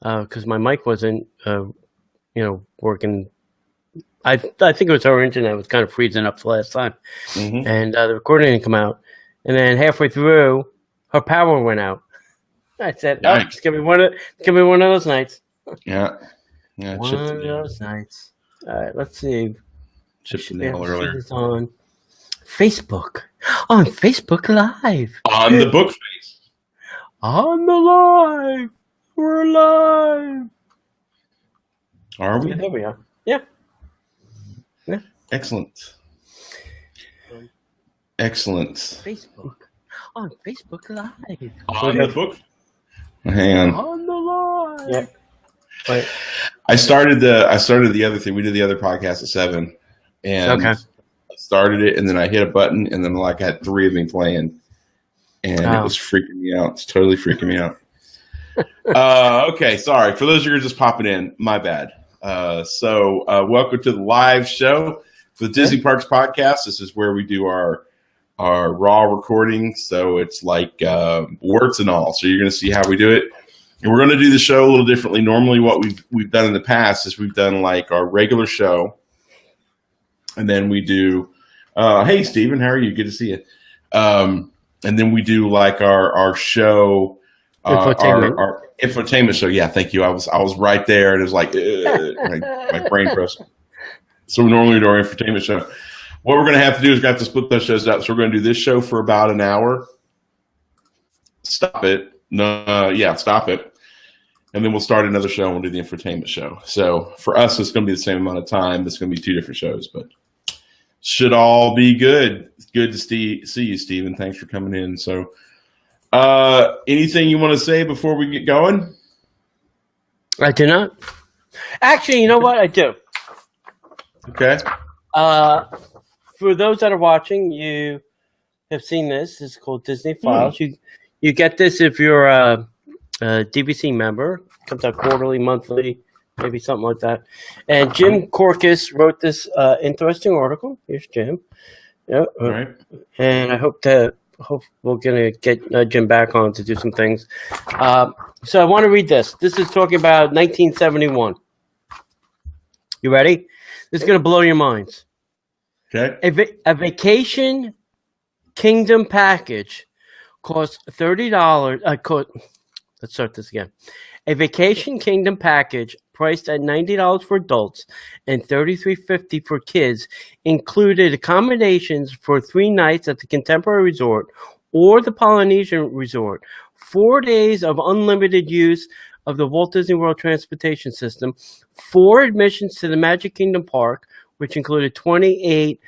because my mic wasn't, working. I think it was her internet was kind of freezing up the last time, and the recording didn't come out. And then halfway through, her power went out. I said, "Oh, it's gonna be one of those nights." Yeah, one of those nights. All right, let's see. Chipped the nail earlier. On Facebook. On Facebook Live. On the book face. On the live. We're live. Are we? Yeah, there we are. Yeah. Excellent. Facebook. On Facebook Live. On the book. Hang on. On the live. Yeah. Wait. I started the other thing. We did the other podcast at 7, and I started it, and then I hit a button, and then I had 3 of them playing, and it was freaking me out. It's totally freaking me out. Okay, sorry for those of you who are just popping in. My bad. So welcome to the live show for the Disney Parks podcast. This is where we do our raw recording, so it's like warts and all. So you're going to see how we do it. And we're going to do the show a little differently. Normally what we've done in the past is we've done like our regular show. And then we do, hey, Steven, how are you? Good to see you. And then we do like our show, our infotainment show. Yeah, thank you. I was right there. And it was like, my brain froze. So we normally do our infotainment show. What we're going to have to do is to split those shows out. So we're going to do this show for about an hour. Stop it. Stop it. And then we'll start another show and we'll do the infotainment show. So for us, it's going to be the same amount of time. It's going to be 2 different shows, but should all be good. It's good to see you, Steven. Thanks for coming in. So anything you want to say before we get going? I do not. Actually, you know what? I do. Okay. For those that are watching, you have seen this. It's called Disney Files. You get this if you're a DVC member. It comes out quarterly, monthly, maybe something like that. And Jim Korkis wrote this interesting article. Here's Jim. Yeah. All right. And I hope we're going to get Jim back on to do some things. So I want to read this. This is talking about 1971. You ready? This is going to blow your minds. Okay. A Vacation Kingdom package costs $30. Let's start this again. A Vacation Kingdom package priced at $90 for adults and $33.50 for kids included accommodations for 3 nights at the Contemporary Resort or the Polynesian Resort, 4 days of unlimited use of the Walt Disney World Transportation System, 4 admissions to the Magic Kingdom Park, which included 28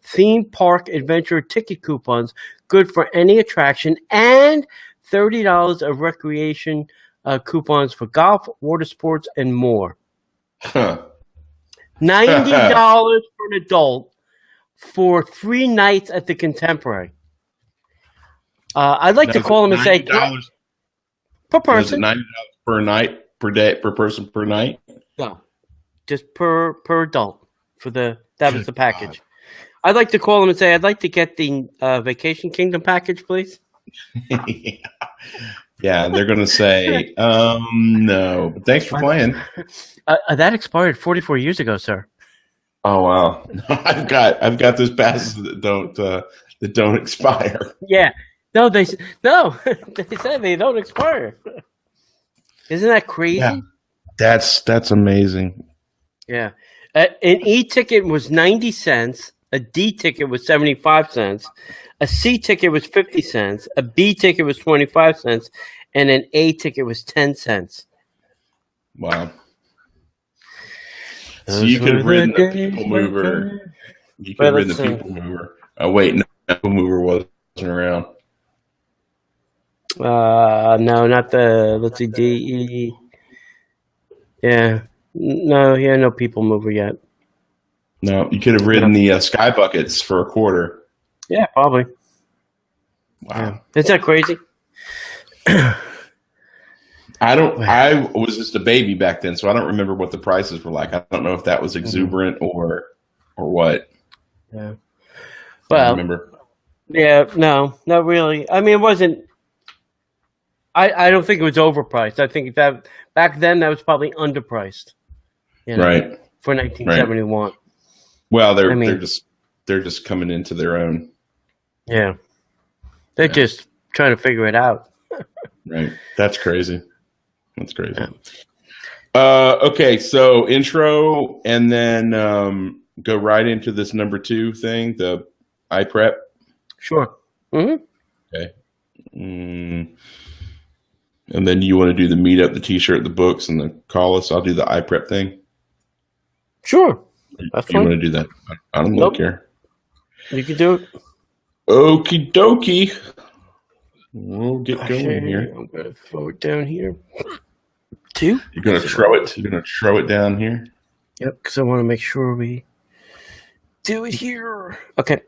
theme park adventure ticket coupons, good for any attraction, and $30 of recreation coupons for golf, water sports, and more. $90 for an adult for 3 nights at the Contemporary. I'd like to call them and say per person. $90 per night, per day, per person, per night? No, just per adult. That was the package. I'd like to call them and say, I'd like to get the Vacation Kingdom package, please. Yeah, they're going to say, no. But thanks for playing. That expired 44 years ago, sir. Oh, wow. I've got those passes that don't expire. Yeah. No, they said they don't expire. Isn't that crazy? Yeah. That's amazing. Yeah. An E-ticket was 90 cents. A D ticket was 75 cents. A C ticket was 50 cents. A B ticket was 25 cents. And an A ticket was 10 cents. Wow. So you could have ridden the People Mover. You could have ridden the People Mover. Oh, wait. No, People Mover wasn't around. No, not the, let's see, DE. Yeah. No People Mover yet. No, you could have ridden the Sky Buckets for $0.25. Yeah, probably. Wow. Yeah. Isn't that crazy? I was just a baby back then, so I don't remember what the prices were like. I don't know if that was exuberant or what. Yeah. Well, I remember. Yeah, no, not really. I mean, it wasn't. I don't think it was overpriced. I think that back then that was probably underpriced. Right. For 1971. Right. Well, they're just coming into their own. Yeah. They're just trying to figure it out. Right. That's crazy. That's crazy. Yeah. Okay, so intro and then go right into this number 2 thing, the iPrep. Sure. Mm-hmm. Okay. And then you want to do the meetup, the T-shirt, the books, and the call us. I'll do the iPrep thing. Sure. That's fine. You want to do that? I don't care. You can do it. Okie dokie. We'll get going here. I'm going to throw it down here. 2? You're going to throw it? You're going to throw it down here? Yep, because I want to make sure we do it here. Okay.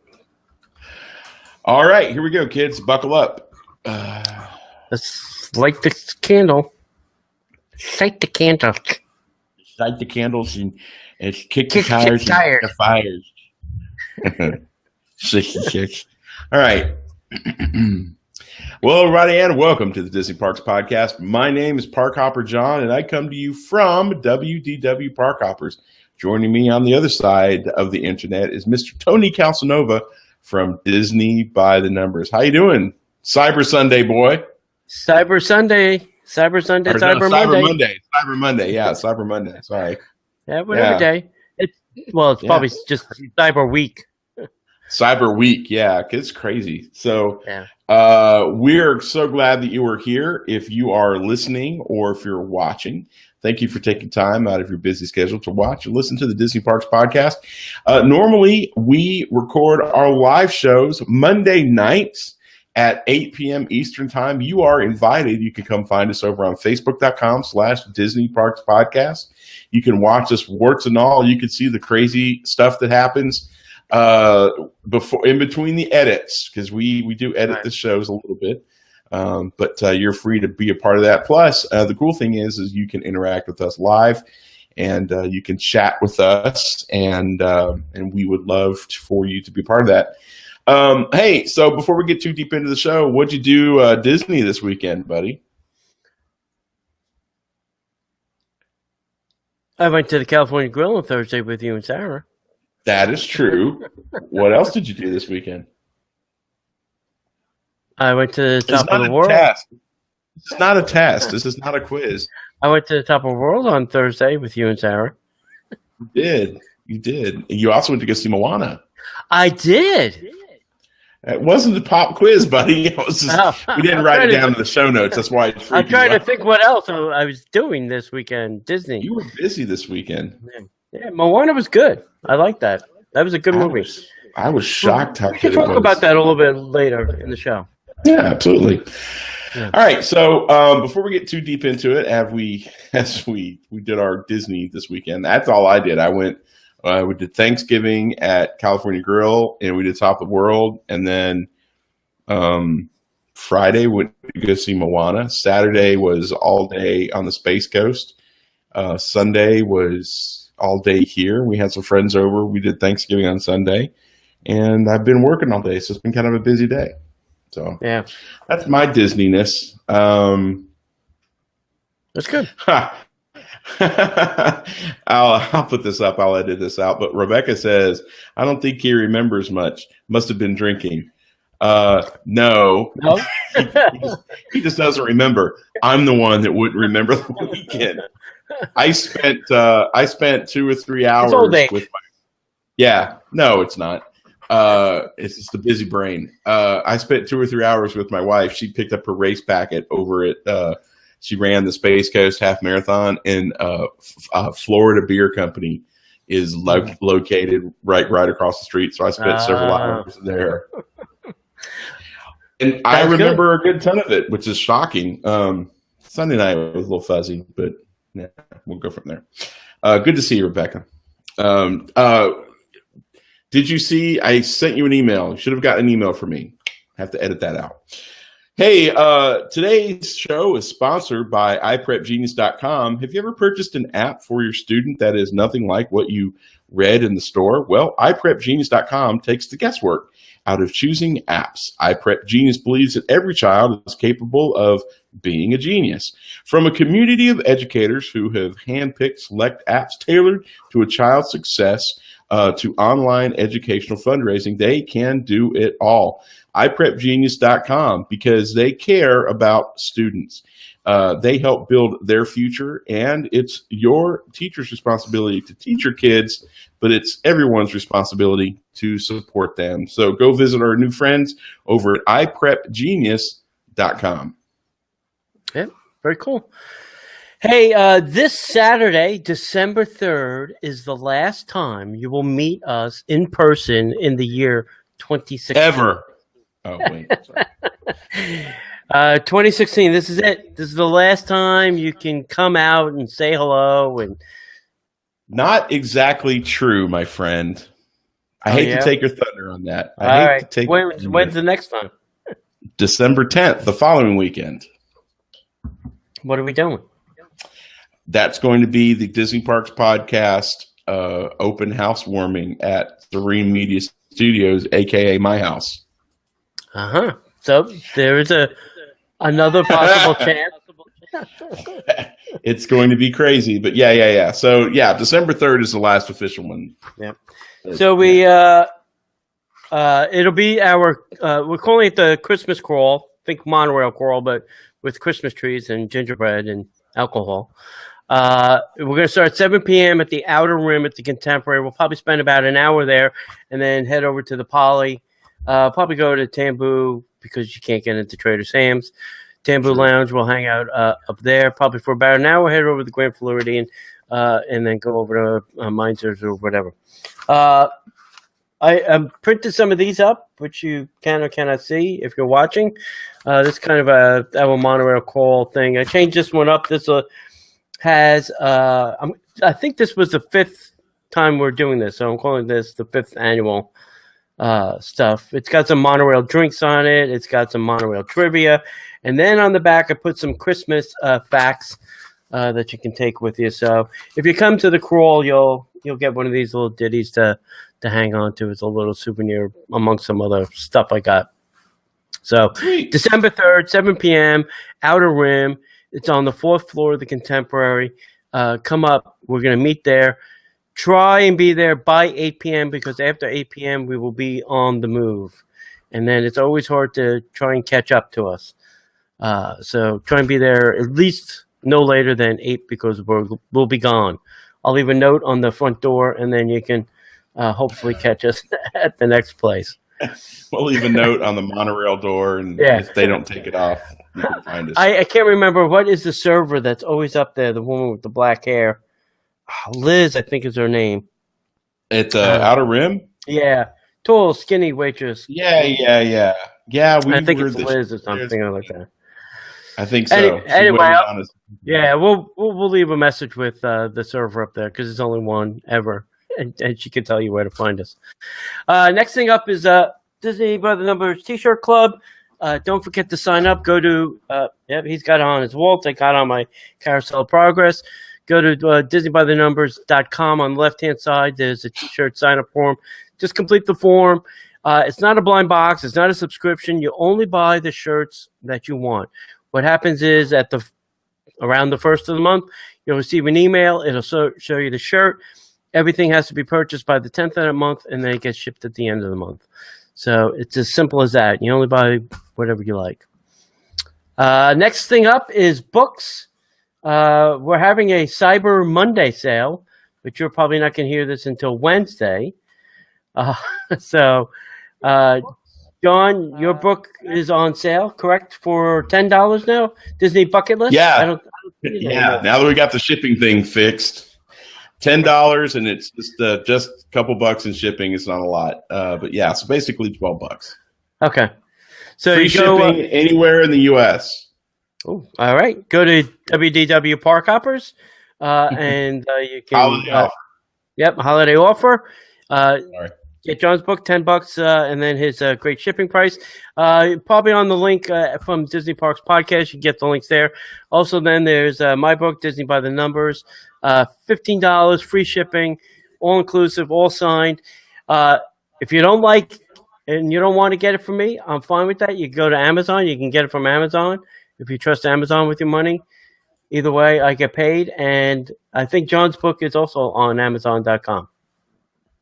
All right, here we go, kids. Buckle up. Let's light the candle. Light the candle. Light the candles and kick the tires and kick the fires. 66. All right. Well, everybody, and welcome to the Disney Parks Podcast. My name is Park Hopper John, and I come to you from WDW Park Hoppers. Joining me on the other side of the internet is Mr. Tony Calsanova from Disney by the Numbers. How you doing, Cyber Sunday boy? Cyber Monday. Cyber Monday. Yeah, Cyber Monday. Sorry. Yeah, whatever day. It's probably just Cyber Week. Cyber Week, yeah, it's crazy. So we're so glad that you are here. If you are listening or if you're watching, thank you for taking time out of your busy schedule to watch and listen to the Disney Parks Podcast. Normally, we record our live shows Monday nights at 8 p.m. Eastern Time. You are invited. You can come find us over on Facebook.com/Disney Parks Podcast. You can watch us warts and all. You can see the crazy stuff that happens before, in between the edits, because we do edit the shows a little bit. But you're free to be a part of that. Plus, the cool thing is you can interact with us live, and you can chat with us, and we would love for you to be part of that. Hey, so before we get too deep into the show, what'd you do Disney this weekend, buddy? I went to the California Grill on Thursday with you and Sarah. That is true. What else did you do this weekend? I went to the top of the world. It's not a test. This is not a quiz. I went to the top of the world on Thursday with you and Sarah. You did. You also went to go see Moana. I did. It wasn't a pop quiz, buddy. It was just, we didn't write it down in the show notes. That's why it's I'm trying to think what else I was doing this weekend. Disney. You were busy this weekend. Yeah, Moana was good. I like that. That was a good movie. I was shocked how good it was. We'll talk about that a little bit later in the show. Yeah, absolutely. Yeah. All right, so before we get too deep into it, as we did our Disney this weekend, that's all I did. We did Thanksgiving at California Grill, and we did Top of the World, and then Friday we went to go see Moana. Saturday was all day on the Space Coast. Sunday was all day here. We had some friends over. We did Thanksgiving on Sunday, and I've been working all day, so it's been kind of a busy day. So yeah, that's my Disney-ness. That's good. I'll put this up. I'll edit this out. But Rebecca says, I don't think he remembers much. Must have been drinking. No. He just doesn't remember. I'm the one that wouldn't remember the weekend. I spent 2 or 3 hours with my. Yeah, no, it's not. It's just a busy brain. I spent 2 or 3 hours with my wife. She picked up her race packet over at. She ran the Space Coast Half Marathon, and Florida Beer Company is located right across the street. So I spent several hours there, and I remember a good ton of it, which is shocking. Sunday night was a little fuzzy, but yeah, we'll go from there. Good to see you, Rebecca. Did you see? I sent you an email. You should have gotten an email from me. I have to edit that out. Hey, today's show is sponsored by iPrepGenius.com. Have you ever purchased an app for your student that is nothing like what you read in the store? Well, iPrepGenius.com takes the guesswork out of choosing apps. iPrepGenius believes that every child is capable of being a genius. From a community of educators who have handpicked select apps tailored to a child's success to online educational fundraising, they can do it all. iPrepGenius.com, because they care about students. They help build their future, and it's your teacher's responsibility to teach your kids, but it's everyone's responsibility to support them. So go visit our new friends over at iPrepGenius.com. Yeah, very cool. Hey, this Saturday, December 3rd, is the last time you will meet us in person in the year 2016. Ever. Oh, wait. Sorry. 2016, this is it. This is the last time you can come out and say hello. And not exactly true, my friend. I hate to take your thunder on that. When's the next time? December 10th, the following weekend. What are we doing? That's going to be the Disney Parks Podcast open housewarming at Serene Media Studios, a.k.a. my house. Uh-huh. So there is another possible chance. It's going to be crazy, but yeah. So December 3rd is the last official one. Yeah. So we it'll be our we're calling it the Christmas crawl. Think monorail crawl, but with Christmas trees and gingerbread and alcohol. We're going to start at 7 p.m. at the Outer Rim at the Contemporary. We'll probably spend about an hour there and then head over to the Poly. Probably go to Tambu because you can't get into Trader Sam's. Tambu Lounge, we'll hang out up there probably for about an hour. Head over to the Grand Floridian and then go over to Meinzer's or whatever. I printed some of these up, which you can or cannot see if you're watching. This kind of our monorail call thing. I changed this one up. This has I think this was the 5th time we're doing this, so I'm calling this the 5th annual stuff. It's got some monorail drinks on it. It's got some monorail trivia, and then on the back I put some Christmas facts that you can take with you. So if you come to the crawl, you'll get one of these little ditties to hang on to as a little souvenir amongst some other stuff I got. So December 3rd, 7 p.m., Outer Rim. It's on the 4th floor of the Contemporary. Come up. We're going to meet there. Try and be there by 8 p.m. because after 8 p.m. we will be on the move. And then it's always hard to try and catch up to us. So try and be there at least no later than 8 because we'll be gone. I'll leave a note on the front door, and then you can hopefully catch us at the next place. We'll leave a note on the monorail door, and if they don't take it off, you can find us. I can't remember. What is the server that's always up there, the woman with the black hair? Liz, I think is her name. It's Outer Rim? Yeah. Tall, skinny waitress. Yeah. Yeah, I think it's Liz or something like that. I think so. Anyway, we'll leave a message with the server up there because there's only one ever, and she can tell you where to find us. Next thing up is Disney by the Numbers T-shirt club. Don't forget to sign up. Go to he's got it on his wall. I got on my Carousel Progress. Go to DisneyByTheNumbers.com. On the left-hand side, there's a T-shirt sign-up form. Just complete the form. It's not a blind box. It's not a subscription. You only buy the shirts that you want. What happens is around the 1st of the month, you'll receive an email. It'll show you the shirt. Everything has to be purchased by the 10th of that month, and then it gets shipped at the end of the month. So it's as simple as that. You only buy whatever you like. Next thing up is books. We're having a Cyber Monday sale, but you're probably not going to hear this until Wednesday. John, your book is on sale, correct? For $10 now? Disney Bucket List? Yeah. Now that we got the shipping thing fixed, $10, and it's just a couple bucks in shipping. It's not a lot. But yeah, so basically $12. Okay. So free shipping anywhere in the U.S. Oh, all right. Go to WDW Park Hoppers, and you can. Holiday offer. Yep, holiday offer. Get John's book, $10, and then his great shipping price. Probably on the link from Disney Parks Podcast. You get the links there. Also, then there's my book, Disney by the Numbers. $15, free shipping, all inclusive, all signed. If you don't like and you don't want to get it from me, I'm fine with that. You can go to Amazon. You can get it from Amazon. if you trust Amazon with your money, either way, I get paid. And I think John's book is also on Amazon.com.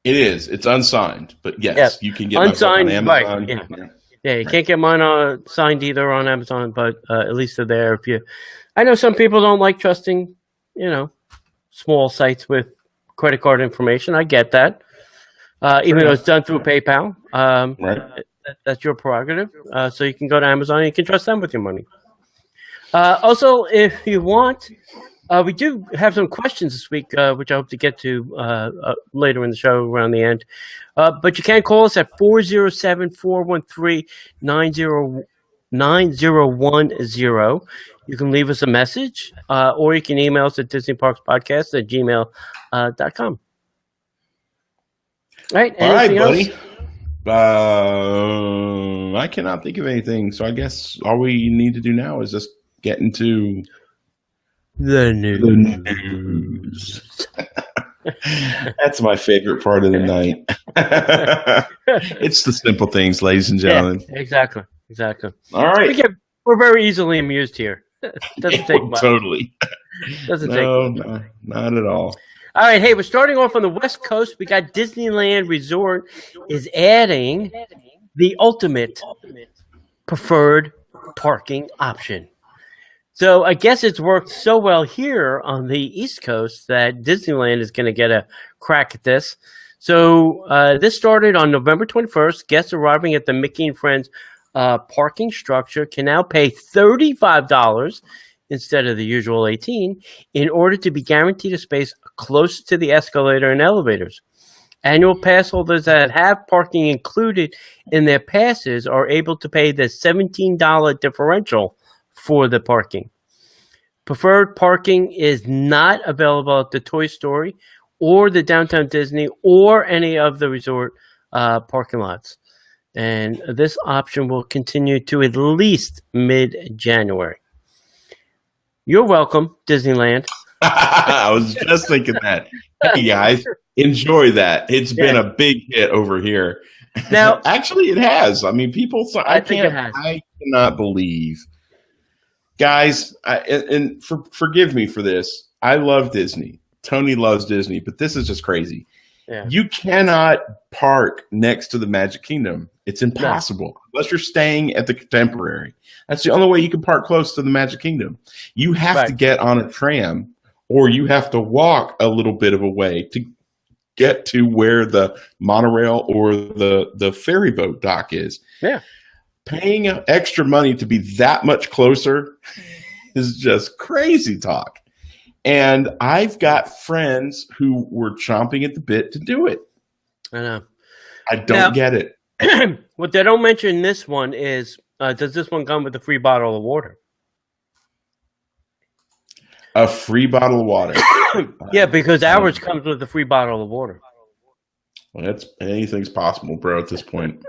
It is. It's unsigned, but yes, you can get unsigned on Amazon. Right, yeah. You can't get mine signed either on Amazon, but at least they're there. I know some people don't like trusting, small sites with credit card information. I get that, even though it's done through PayPal. Right. That's your prerogative. So you can go to Amazon and you can trust them with your money. Also, if you want, we do have some questions this week, which I hope to get to later in the show around the end. But you can call us at 407-413-9010. You can leave us a message, or you can email us at DisneyParksPodcast@gmail.com. All right, buddy. I cannot think of anything, so I guess all we need to do now is just get into the news. That's my favorite part of the night. It's the simple things, ladies and gentlemen. Yeah, exactly. All right. We're very easily amused here. Doesn't take much. Totally. Doesn't take much. No, not at all. All right, hey, we're starting off on the West Coast. We got Disneyland Resort is adding the ultimate preferred parking option. So I guess it's worked so well here on the East Coast that Disneyland is going to get a crack at this. So this started on November 21st. Guests arriving at the Mickey and Friends parking structure can now pay $35 instead of the usual $18 in order to be guaranteed a space close to the escalator and elevators. Annual pass holders that have parking included in their passes are able to pay the $17 differential for the parking. Preferred parking is not available at the Toy Story or the Downtown Disney or any of the resort parking lots. And this option will continue to at least mid-January. You're welcome, Disneyland. I was just thinking that. Hey, guys, enjoy that. It's been a big hit over here. Now, actually, it has. I mean, people. I cannot believe, guys. Forgive me for this. I love Disney. Tony loves Disney, but this is just crazy. Yeah. You cannot park next to the Magic Kingdom. It's impossible unless you're staying at the Contemporary. That's the only way you can park close to the Magic Kingdom. You have to get on a tram, or you have to walk a little bit of a way to get to where the monorail or the ferry boat dock is. Yeah. Paying extra money to be that much closer is just crazy talk. And I've got friends who were chomping at the bit to do it. I know. I don't get it. What they don't mention in this one is, does this one come with a free bottle of water? A free bottle of water. Yeah, because ours comes with a free bottle of water. Well, anything's possible, bro, at this point.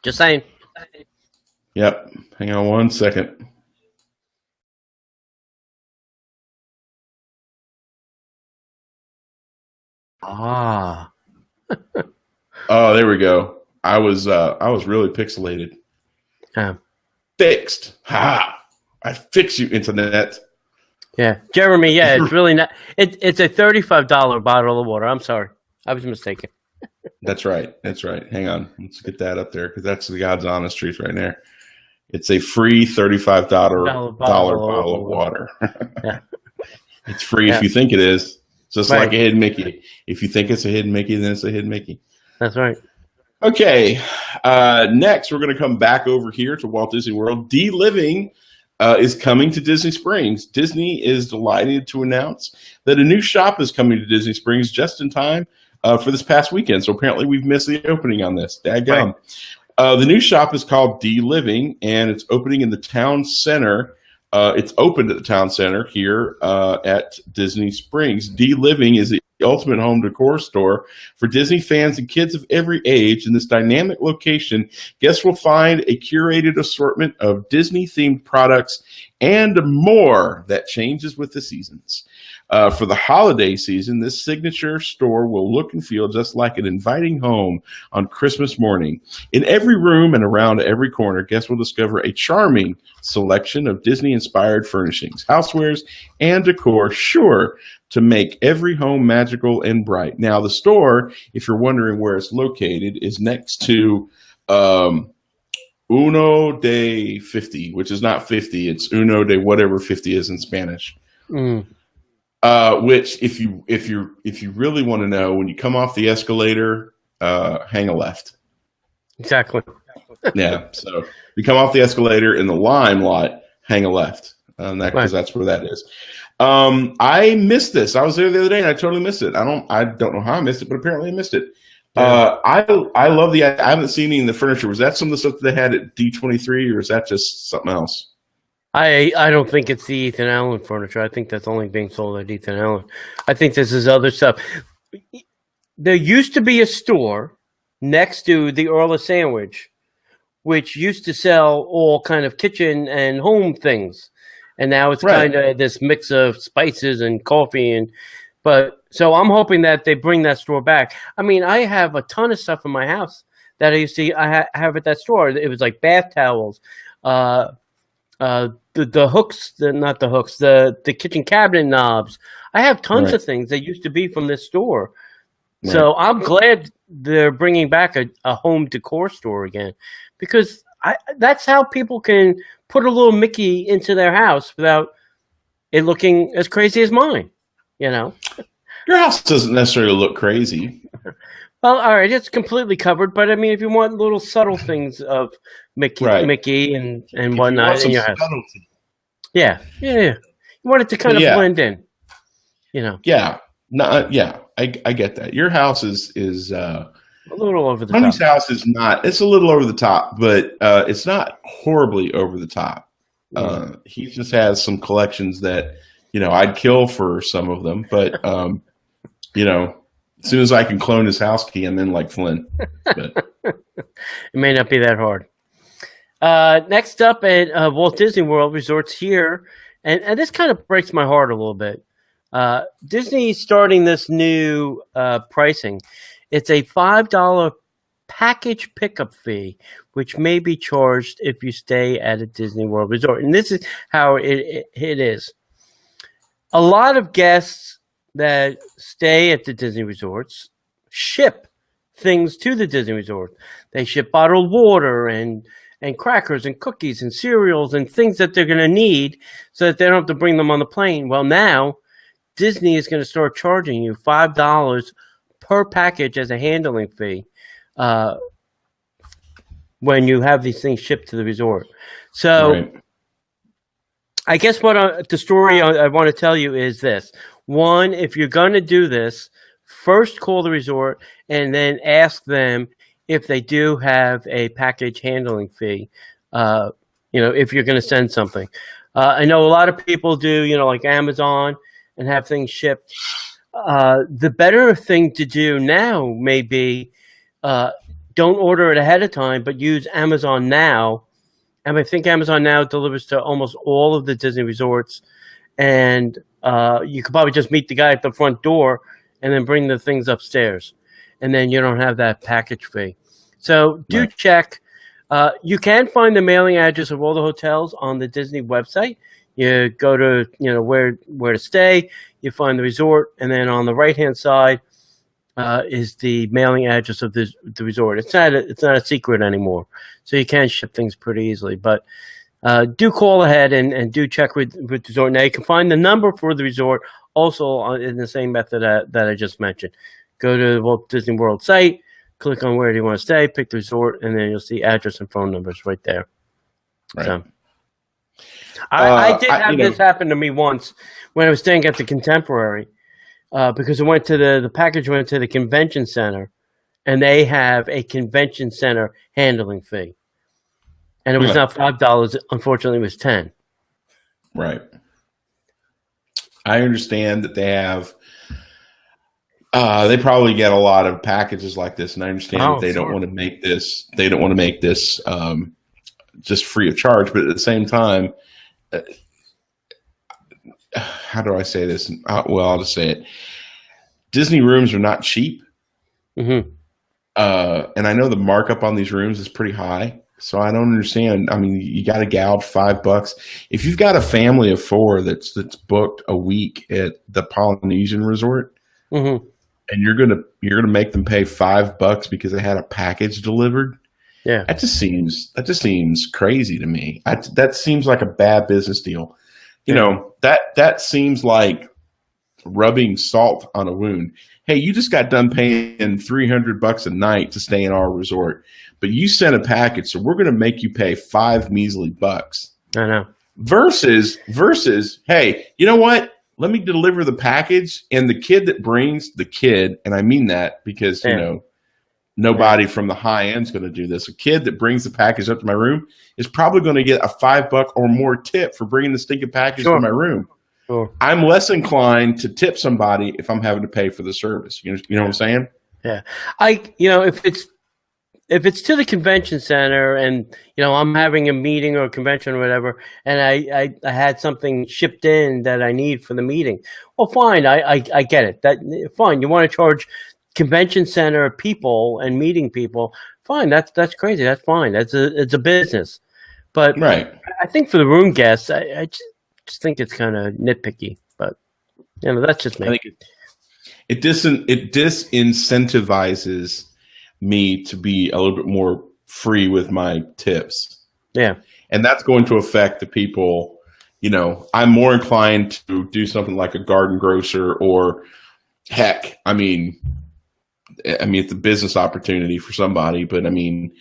Just saying. Yep. Hang on one second. Ah. Oh, there we go. I was really pixelated. Fixed. Ha! I fix you, internet. Yeah, Jeremy. Yeah, it's really not. It's a $35 bottle of water. I'm sorry, I was mistaken. That's right. Hang on, let's get that up there because that's the God's honest truth right there. It's a free $35 bottle of water. Yeah. It's free if you think it is. Just like a hidden Mickey. If you think it's a hidden Mickey, then it's a hidden Mickey. That's right. Okay. Next, we're going to come back over here to Walt Disney World. D-Living is coming to Disney Springs. Disney is delighted to announce that a new shop is coming to Disney Springs just in time for this past weekend. So apparently we've missed the opening on this. Dadgum. The new shop is called D-Living, and it's opening in the town center. It's opened at the town center here at Disney Springs. D-Living is the ultimate home decor store for Disney fans and kids of every age. In this dynamic location, guests will find a curated assortment of Disney-themed products and more that changes with the seasons. For the holiday season, this signature store will look and feel just like an inviting home on Christmas morning. In every room and around every corner, guests will discover a charming selection of Disney-inspired furnishings, housewares, and decor, sure to make every home magical and bright. Now, the store, if you're wondering where it's located, is next to Uno de 50, which is not 50, it's Uno de whatever 50 is in Spanish. Which, if you really want to know, when you come off the escalator, hang a left. Exactly. Yeah. So you come off the escalator in the Lime lot, hang a left. Because that's where that is. I missed this. I was there the other day and I totally missed it. I don't know how I missed it, but apparently I missed it. Yeah. I love I haven't seen any of the furniture. Was that some of the stuff that they had at D23, or is that just something else? I don't think it's the Ethan Allen furniture. I think that's only being sold at Ethan Allen. I think this is other stuff. There used to be a store next to the Earl of Sandwich, which used to sell all kind of kitchen and home things. And now it's kind of this mix of spices and coffee. So I'm hoping that they bring that store back. I mean, I have a ton of stuff in my house that I used to have at that store. It was like bath towels, the hooks, not the hooks, the kitchen cabinet knobs. I have tons of things that used to be from this store. Right. So I'm glad they're bringing back a home decor store again, because that's how people can put a little Mickey into their house without it looking as crazy as mine, you know? Your house doesn't necessarily look crazy. Well, all right, it's completely covered, but I mean, if you want little subtle things of Mickey and whatnot in your house. Yeah. You want it to kind of blend in, you know? Yeah. I get that. Your house is a little over the Honey's top. House is not. It's a little over the top, but it's not horribly over the top. He just has some collections that, I'd kill for some of them, but as soon as I can clone his house key, I'm in like Flynn. But. It may not be that hard. Next up at Walt Disney World Resorts here, and this kind of breaks my heart a little bit. Disney's starting this new pricing. It's a $5 package pickup fee, which may be charged if you stay at a Disney World Resort. And this is how it is. A lot of guests that stay at the Disney resorts ship things to the Disney resort. They ship bottled water and crackers and cookies and cereals and things that they're going to need so that they don't have to bring them on the plane. Well, now Disney is going to start charging you $5 per package as a handling fee when you have these things shipped to the resort. So I guess what the story I want to tell you is this. One, if you're going to do this, first call the resort and then ask them if they do have a package handling fee, if you're going to send something. I know a lot of people do, like Amazon, and have things shipped. The better thing to do now may be don't order it ahead of time, but use Amazon Now. And I think Amazon Now delivers to almost all of the Disney resorts. And you could probably just meet the guy at the front door and then bring the things upstairs. And then you don't have that package fee. So do check. You can find the mailing address of all the hotels on the Disney website. You go to, where to stay. You find the resort, and then on the right-hand side is the mailing address of the resort. It's not a secret anymore, so you can ship things pretty easily. But do call ahead and do check with the resort. Now you can find the number for the resort also in the same method that I just mentioned. Go to the Walt Disney World site, click on where do you want to stay, pick the resort, and then you'll see address and phone numbers right there. Right. So. I did have this happen to me once when I was staying at the Contemporary because the package went to the convention center, and they have a convention center handling fee. And it was not $5, unfortunately it was $10. Right. I understand that they have They probably get a lot of packages like this, and I understand that they sure. don't want to make this. They don't want to make this just free of charge. But at the same time, how do I say this? Well, I'll just say it. Disney rooms are not cheap, Mm-hmm. and I know the markup on these rooms is pretty high. So I don't understand. I mean, you got to gouge $5 if you've got a family of 4 that's booked a week at the Polynesian Resort. Mm-hmm. And you're gonna make them pay $5 because they had a package delivered. Yeah, That just seems crazy to me. That seems like a bad business deal. You know, that seems like rubbing salt on a wound. Hey, you just got done paying $300 a night to stay in our resort, but you sent a package, so we're going to make you pay $5 measly bucks. I know. Versus, hey, you know what? Let me deliver the package, and the kid that brings the kid, and I mean that because, you know, nobody from the high end is going to do this. A kid that brings the package up to my room is probably going to get a $5 or more tip for bringing the stinking package to my room. Sure. I'm less inclined to tip somebody if I'm having to pay for the service. You know what I'm saying? Yeah. If it's to the convention center and, you know, I'm having a meeting or a convention or whatever, and I had something shipped in that I need for the meeting, well, fine. I get it. Fine. You want to charge convention center people and meeting people, fine. That's crazy. That's fine. It's a business. But right. I think for the room guests, I just think it's kind of nitpicky. But, you know, that's just me. I think it disincentivizes me to be a little bit more free with my tips. Yeah. And that's going to affect the people, you know, I'm more inclined to do something like a garden grocer or heck, I mean, it's a business opportunity for somebody, but I mean,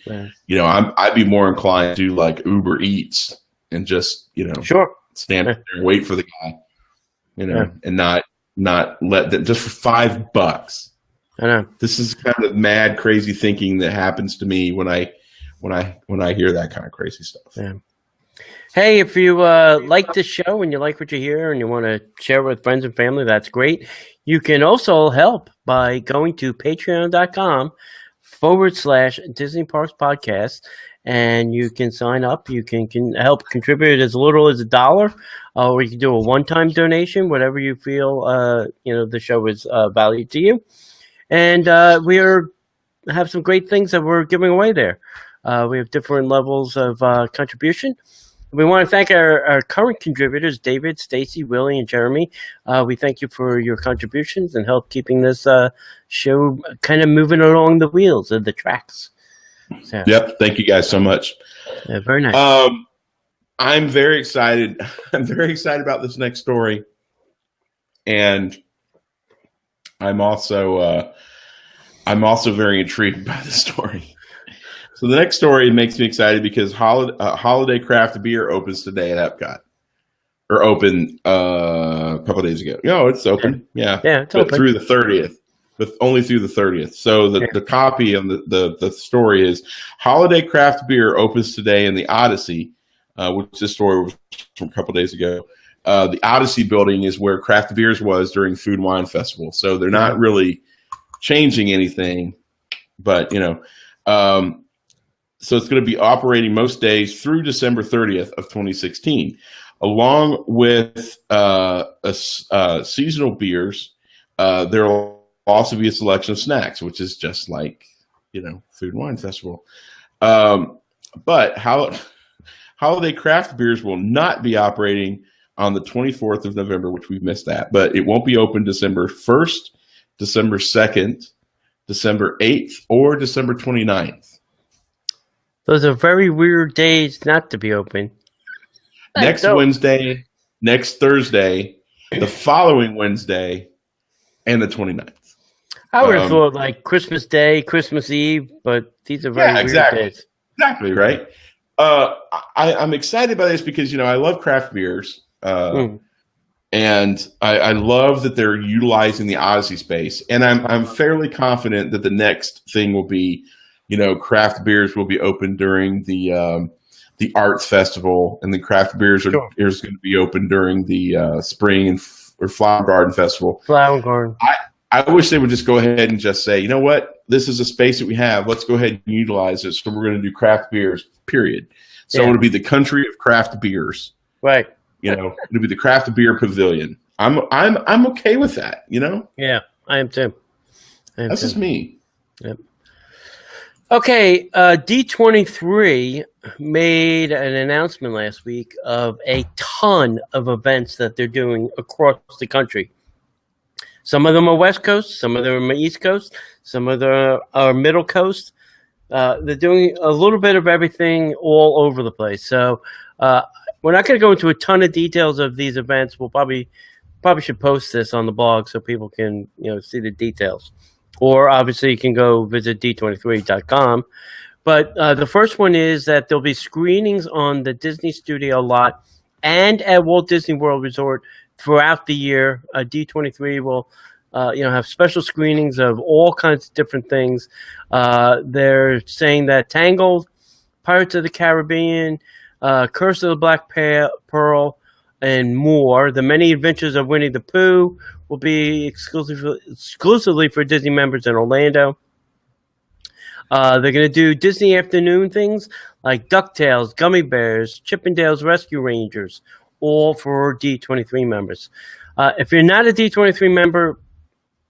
you know, I'd be more inclined to do like Uber Eats and just, you know, stand there and wait for the guy, you know, and not let them just for $5. I know. This is kind of mad, crazy thinking that happens to me when I hear that kind of crazy stuff. Yeah. Hey, if you like this show and you like what you hear and you want to share with friends and family, that's great. You can also help by going to patreon.com/Disney Parks Podcast, and you can sign up. You can help contribute as little as $1, or you can do a one-time donation, whatever you feel you know, the show is valued to you. And we have some great things that we're giving away there. We have different levels of contribution. We want to thank our current contributors, David, Stacy, Willie, and Jeremy. We thank you for your contributions and help keeping this show kind of moving along the wheels of the tracks. So, yep. Thank you guys so much. Yeah, very nice. I'm very excited. I'm very excited about this next story. And I'm also very intrigued by the story. So the next story makes me excited because Holiday Craft Beer opens today at Epcot, or opened a couple of days ago. No, it's open. Yeah, it's open through the 30th. But only through the 30th. So the copy on the story is Holiday Craft Beer opens today in the Odyssey, which this story was from a couple of days ago. The Odyssey building is where Craft Beers was during Food and Wine Festival. So they're not really changing anything, but, you know, so it's going to be operating most days through December 30th of 2016, along with seasonal beers. There will also be a selection of snacks, which is just like, you know, Food and Wine Festival. But Holiday Craft Beers will not be operating on the 24th of November, which we've missed that, but it won't be open December 1st, December 2nd, December 8th, or December 29th. Those are very weird days not to be open. Next Wednesday, next Thursday, the following Wednesday, and the 29th. I would have thought like Christmas Day, Christmas Eve, but these are very weird days. Exactly, right? I'm excited by this because, you know, I love craft beers. And I love that they're utilizing the Odyssey space. And I'm fairly confident that the next thing will be, you know, craft beers will be open during the Arts Festival, and the craft beers is going to be open during the Spring or Flower Garden Festival. Flower Garden. I wish they would just go ahead and just say, you know what, this is a space that we have. Let's go ahead and utilize it. So we're going to do craft beers, period. So it'll be the country of craft beers. Right. It'll be the craft beer pavilion. I'm okay with that. Yeah, I am too. That's just me. Yep. Okay, D23 made an announcement last week of a ton of events that they're doing across the country. Some of them are West Coast, some of them are East Coast, some of them are Middle Coast. They're doing a little bit of everything all over the place. So we're not going to go into a ton of details of these events. We'll probably should post this on the blog so people can see the details. Or obviously you can go visit d23.com. But the first one is that there'll be screenings on the Disney Studio lot and at Walt Disney World Resort throughout the year. D23 will have special screenings of all kinds of different things. They're saying that Tangled, Pirates of the Caribbean, Curse of the Black Pearl, and more. The Many Adventures of Winnie the Pooh will be exclusively for Disney members in Orlando. They're going to do Disney afternoon things like DuckTales, Gummy Bears, Chippendales Rescue Rangers, all for D23 members. If you're not a D23 member,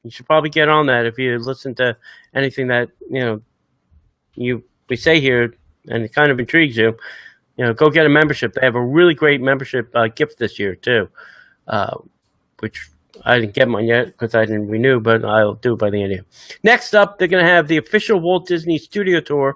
you should probably get on that. If you listen to anything that we say here and it kind of intrigues you, go get a membership. They have a really great membership gift this year too, which I didn't get mine yet because I didn't renew, but I'll do it by the end of the year. Next up, they're going to have the official Walt Disney Studio Tour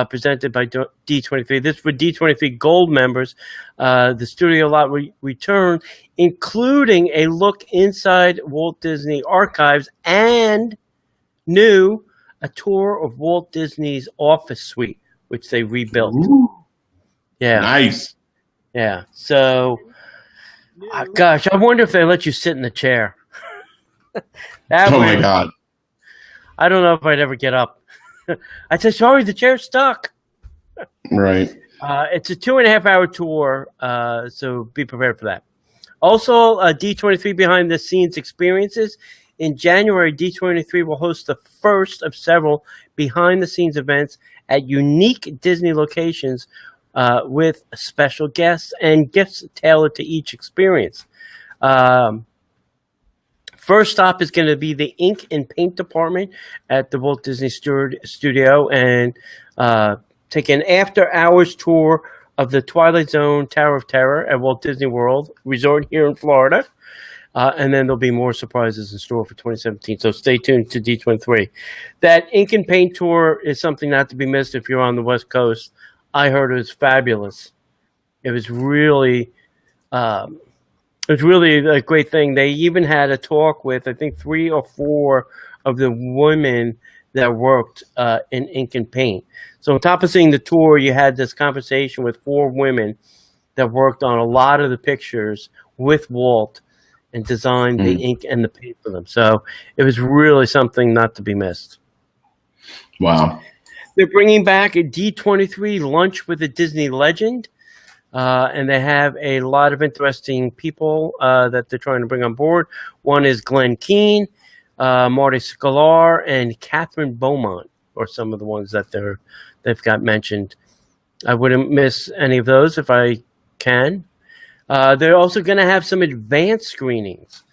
presented by D23. This for D23 Gold members. The studio lot return, including a look inside Walt Disney Archives and a tour of Walt Disney's office suite, which they rebuilt. Ooh, yeah. Nice. Yeah. So, gosh, I wonder if they let you sit in the chair. My God. I don't know if I'd ever get up. I'd say, sorry, the chair's stuck. Right. It's a 2.5-hour tour, so be prepared for that. Also, D23 behind the scenes experiences. In January, D23 will host the first of several behind the scenes events at unique Disney locations with special guests and gifts tailored to each experience. First stop is going to be the ink and paint department at the Walt Disney Studio and take an after-hours tour of the Twilight Zone Tower of Terror at Walt Disney World Resort here in Florida. And then there'll be more surprises in store for 2017. So stay tuned to D23. That ink and paint tour is something not to be missed if you're on the West Coast. I heard it was fabulous. It was really a great thing. They even had a talk with, I think, 3 or 4 of the women that worked in ink and paint. So on top of seeing the tour, you had this conversation with 4 women that worked on a lot of the pictures with Walt and designed the ink and the paint for them. So it was really something not to be missed. Wow. They're bringing back a D23 Lunch with a Disney Legend. And they have a lot of interesting people that they're trying to bring on board. One is Glenn Keane, Marty Sklar, and Catherine Beaumont, or some of the ones that they've got mentioned. I wouldn't miss any of those if I can. They're also going to have some advanced screenings.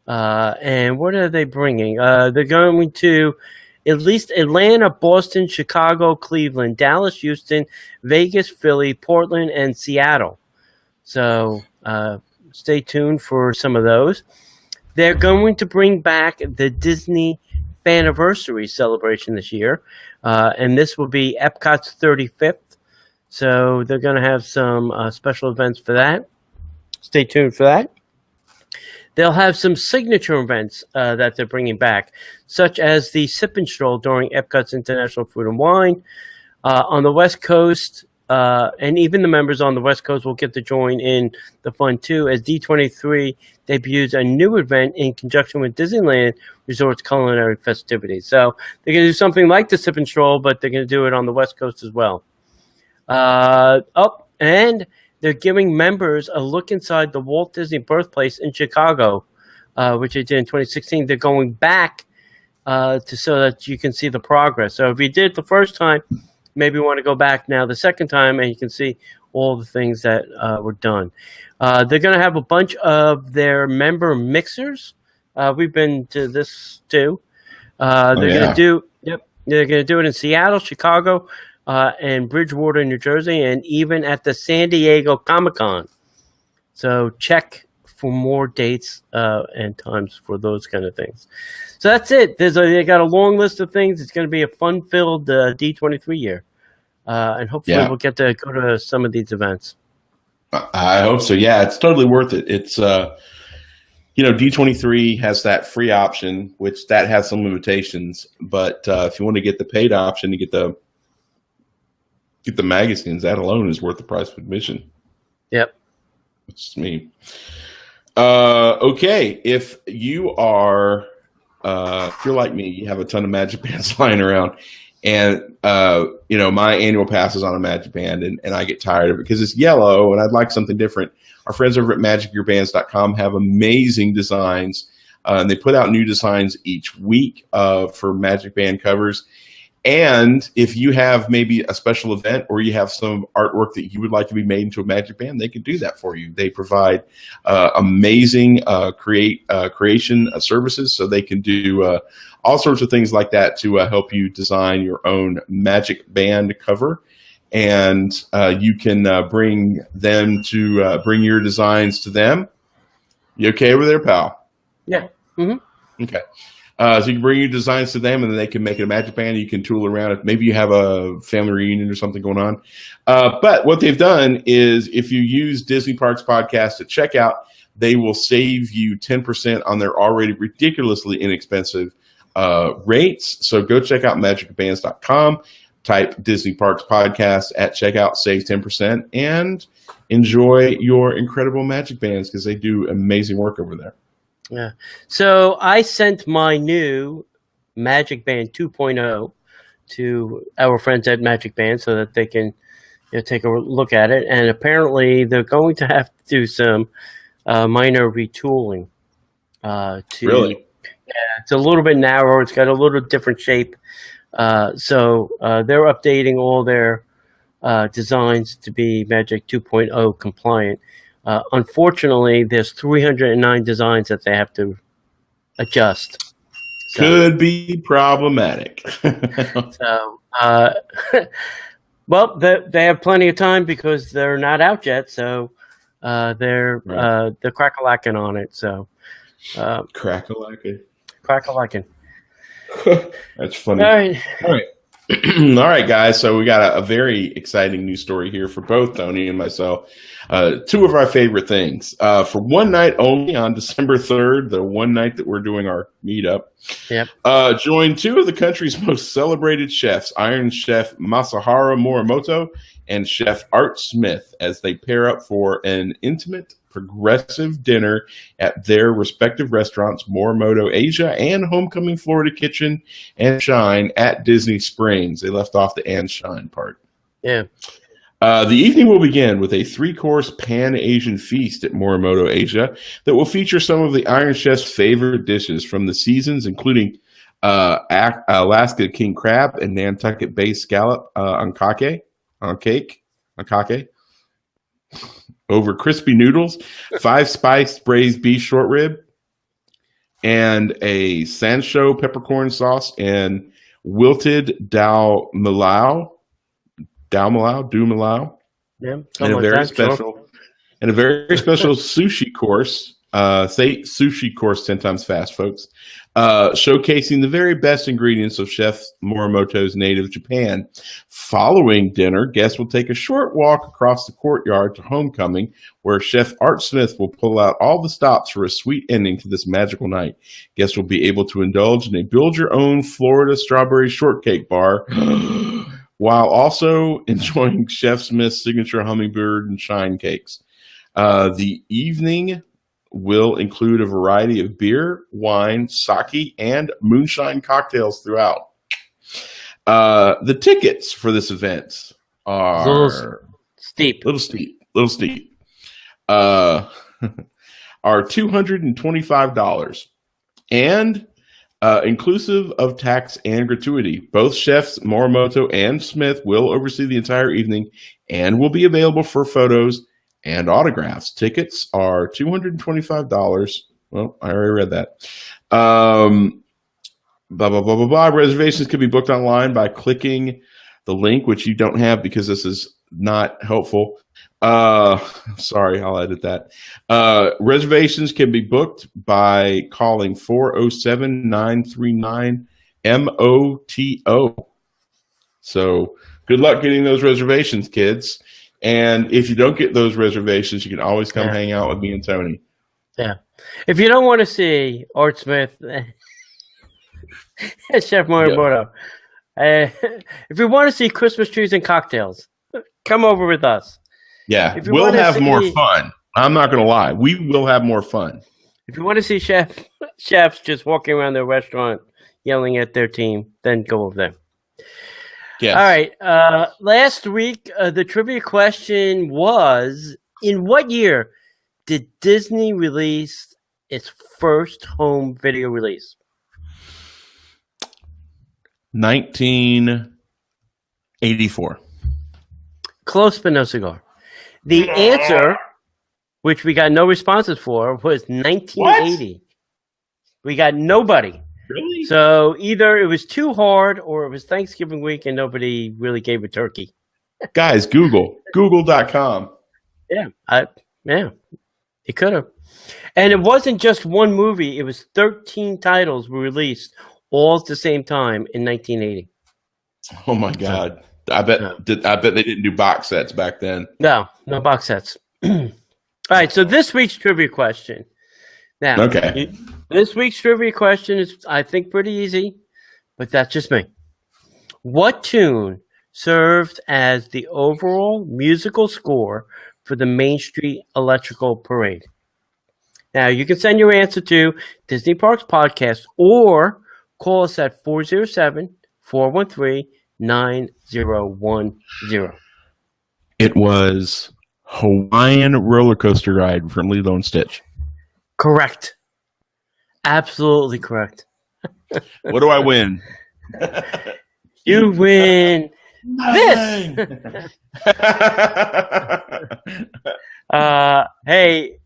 And what are they bringing? They're going to at least Atlanta, Boston, Chicago, Cleveland, Dallas, Houston, Vegas, Philly, Portland, and Seattle. So stay tuned for some of those. They're going to bring back the Disney Faniversary celebration this year. And this will be Epcot's 35th. So they're going to have some special events for that. Stay tuned for that. They'll have some signature events that they're bringing back, such as the Sip and Stroll during Epcot's International Food and Wine. On the West Coast, and even the members on the West Coast will get to join in the fun too, as D23 debuts a new event in conjunction with Disneyland Resort's culinary festivities. So they're going to do something like the Sip and Stroll, but they're going to do it on the West Coast as well. And they're giving members a look inside the Walt Disney birthplace in Chicago which they did in 2016. They're going back so that you can see the progress. So if you did the first time, maybe you want to go back now the second time, and you can see all the things that were done. They're going to have a bunch of their member mixers. We've been to this too. They're going to do. Yep, they're going to do it in Seattle, Chicago, and Bridgewater, New Jersey, and even at the San Diego Comic-Con. So check for more dates and times for those kind of things. So that's it. They got a long list of things. It's going to be a fun-filled D23 year, and hopefully we'll get to go to some of these events. I hope so. Yeah, it's totally worth it. It's D23 has that free option, which that has some limitations. But if you want to get the paid option, you get the magazines. That alone is worth the price of admission. Yep. It's me. Okay, if you are, if you're like me, you have a ton of Magic Bands lying around, and my annual pass is on a Magic Band, and I get tired of it because it's yellow, and I'd like something different. Our friends over at MagicYourBands.com have amazing designs, and they put out new designs each week for Magic Band covers. And if you have maybe a special event or you have some artwork that you would like to be made into a Magic Band, they can do that for you. They provide amazing creation services, so they can do all sorts of things like that to help you design your own Magic Band cover. And you can bring your designs to them. You okay over there, pal? Yeah. Mm-hmm. Okay. So you can bring your designs to them, and then they can make it a Magic Band. You can tool around it. Maybe you have a family reunion or something going on. But what they've done is, if you use Disney Parks Podcast at checkout, they will save you 10% on their already ridiculously inexpensive rates. So go check out MagicBands.com, type Disney Parks Podcast at checkout, save 10%, and enjoy your incredible Magic Bands because they do amazing work over there. Yeah. So I sent my new Magic Band 2.0 to our friends at Magic Band so that they can take a look at it. And apparently they're going to have to do some minor retooling. Really? Yeah, it's a little bit narrower. It's got a little different shape. So they're updating all their designs to be Magic 2.0 compliant. Unfortunately, there's 309 designs that they have to adjust. So, could be problematic. So, well, they have plenty of time because they're not out yet. So they're crack-a-lacking on it. So crack-a-lacking. That's funny. All right. All right, guys. So we got a very exciting news story here for both Tony and myself. Two of our favorite things. For one night only on December 3rd, the one night that we're doing our meetup. Yep. Join two of the country's most celebrated chefs, Iron Chef Masahiro Morimoto and Chef Art Smith, as they pair up for an intimate, progressive dinner at their respective restaurants, Morimoto Asia and Homecoming Florida Kitchen and Shine at Disney Springs. They left off the and Shine part. Yeah. The evening will begin with a 3-course Pan-Asian feast at Morimoto Asia that will feature some of the Iron Chef's favorite dishes from the seasons, including Alaska King Crab and Nantucket Bay Scallop on cake, over crispy noodles, 5-spiced braised beef short rib, and a Sancho peppercorn sauce and wilted dao malao. Yeah, and a very special sushi course. Say sushi course 10 times fast, folks. Showcasing the very best ingredients of Chef Morimoto's native Japan. Following dinner, guests will take a short walk across the courtyard to Homecoming, where Chef Art Smith will pull out all the stops for a sweet ending to this magical night. Guests will be able to indulge in a build-your-own Florida strawberry shortcake bar, while also enjoying Chef Smith's signature hummingbird and shine cakes. The evening will include a variety of beer, wine, sake, and moonshine cocktails throughout. The tickets for this event are little steep. Are are $225, and inclusive of tax and gratuity. Both chefs Morimoto and Smith will oversee the entire evening and will be available for photos and autographs. Tickets are $225. Well, I already read that. Blah, blah, blah, blah, blah. Reservations can be booked online by clicking the link, which you don't have because this is not helpful. Sorry, I'll edit that. Reservations can be booked by calling 407-939-MOTO. So good luck getting those reservations, kids. And if you don't get those reservations, you can always come hang out with me and Tony. Yeah. If you don't want to see Art Smith, Chef Morimoto, if you want to see Christmas trees and cocktails, come over with us. Yeah, we'll have more fun. I'm not going to lie. We will have more fun. If you want to see chefs just walking around their restaurant yelling at their team, then go over there. Yes. All right. Last week, the trivia question was, in what year did Disney release its first home video release? 1984. Close, but no cigar. The answer, which we got no responses for, was 1980. What? We got nobody. Really? So either it was too hard or it was Thanksgiving week and nobody really gave a turkey. Guys, Google.com. Yeah, it could have. And it wasn't just one movie. It was 13 titles were released all at the same time in 1980. Oh, my God. I bet they didn't do box sets back then. No box sets. All right, so this week's trivia question. Now, okay. This week's trivia question is, I think, pretty easy, but that's just me. What tune served as the overall musical score for the Main Street Electrical Parade? Now, you can send your answer to Disney Parks Podcast or call us at 407-413-9010. It was Hawaiian Roller Coaster Ride from Lilo and Stitch. Correct. Absolutely correct. What do I win? You win this. Hey,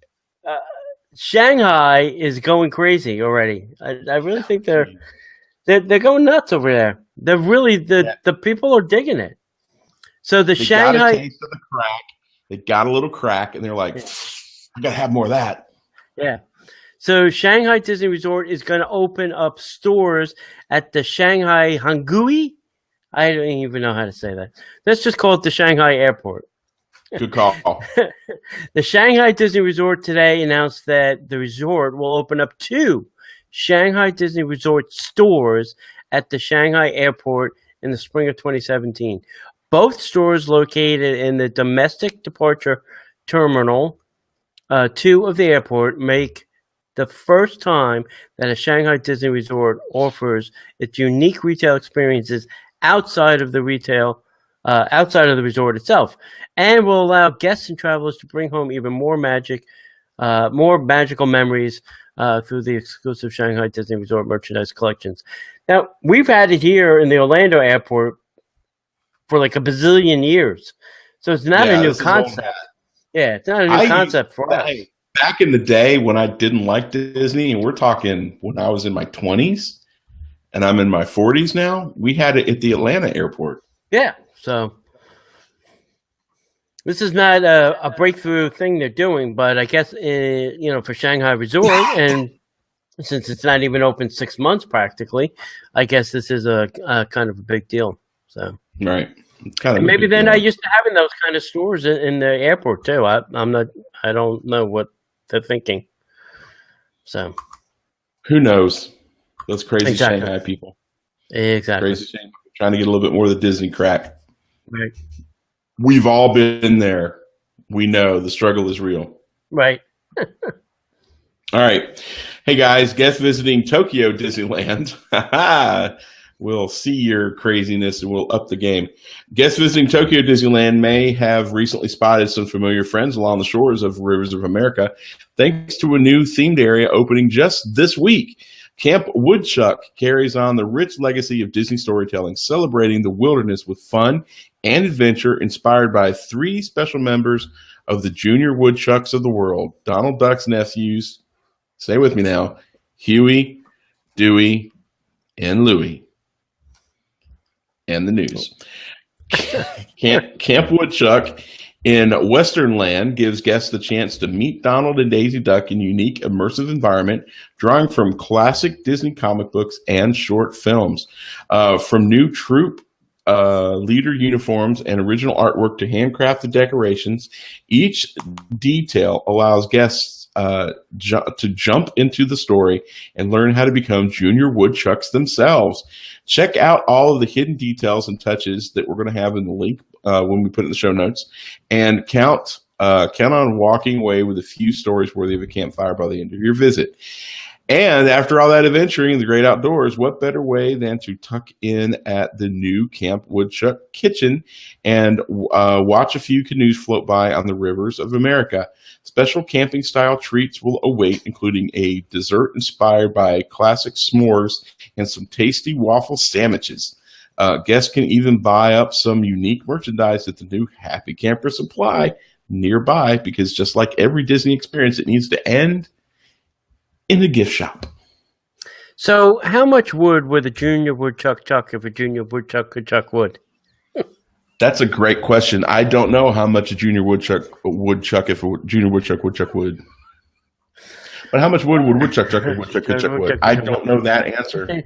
Shanghai is going crazy already. I really think they're going nuts over there. They're really the people are digging it. So they Shanghai got a taste of the crack. They got a little crack, and they're like, "I gotta have more of that." Yeah. So Shanghai Disney Resort is going to open up stores at the Shanghai Hangui. I don't even know how to say that. Let's just call it the Shanghai Airport. Good call. The Shanghai Disney Resort today announced that the resort will open up 2 Shanghai Disney Resort stores at the Shanghai Airport in the spring of 2017. Both stores located in the domestic departure terminal 2 of the airport make the first time that a Shanghai Disney Resort offers its unique retail experiences outside of the resort itself, and will allow guests and travelers to bring home even more magical memories through the exclusive Shanghai Disney Resort merchandise collections. Now, we've had it here in the Orlando airport for like a bazillion years, so it's not a new concept. Yeah, it's not a new concept for us. Back in the day when I didn't like Disney, and we're talking when I was in my 20s, and I'm in my 40s now, we had it at the Atlanta airport. Yeah, so this is not a breakthrough thing they're doing, but I guess, for Shanghai Resort, and since it's not even open 6 months practically, I guess this is a kind of a big deal. So right. Kind of maybe they're not used to having those kind of stores in the airport too. I don't know what they're thinking. So who knows? Those crazy Shanghai people. Exactly. Crazy Shanghai. Trying to get a little bit more of the Disney crack. Right. We've all been there. We know the struggle is real. Right. All right. Hey guys, guests visiting Tokyo Disneyland we'll see your craziness and we'll up the game. Guests visiting Tokyo Disneyland may have recently spotted some familiar friends along the shores of Rivers of America, thanks to a new themed area opening just this week. Camp Woodchuck carries on the rich legacy of Disney storytelling, celebrating the wilderness with fun and adventure inspired by 3 special members of the Junior Woodchucks of the world, Donald Duck's nephews, stay with me now, Huey, Dewey, and Louie. And the news. Camp Woodchuck in Western Land gives guests the chance to meet Donald and Daisy Duck in a unique, immersive environment, drawing from classic Disney comic books and short films. From new troop leader uniforms and original artwork to handcrafted decorations, each detail allows guests to jump into the story and learn how to become Junior Woodchucks themselves. Check out all of the hidden details and touches that we're going to have in the link when we put it in the show notes, and count on walking away with a few stories worthy of a campfire by the end of your visit. And after all that adventuring in the great outdoors, what better way than to tuck in at the new Camp Woodchuck kitchen and watch a few canoes float by on the rivers of America. Special camping-style treats will await, including a dessert inspired by classic s'mores and some tasty waffle sandwiches. Guests can even buy up some unique merchandise at the new Happy Camper Supply nearby, because just like every Disney experience, it needs to end in the gift shop. So how much wood would a Junior Woodchuck chuck if a Junior Woodchuck could chuck wood? That's a great question. I don't know how much a Junior Woodchuck would chuck if a Junior Woodchuck would. But how much wood would Woodchuck chuck if Woodchuck could chuck wood? I don't know that answer.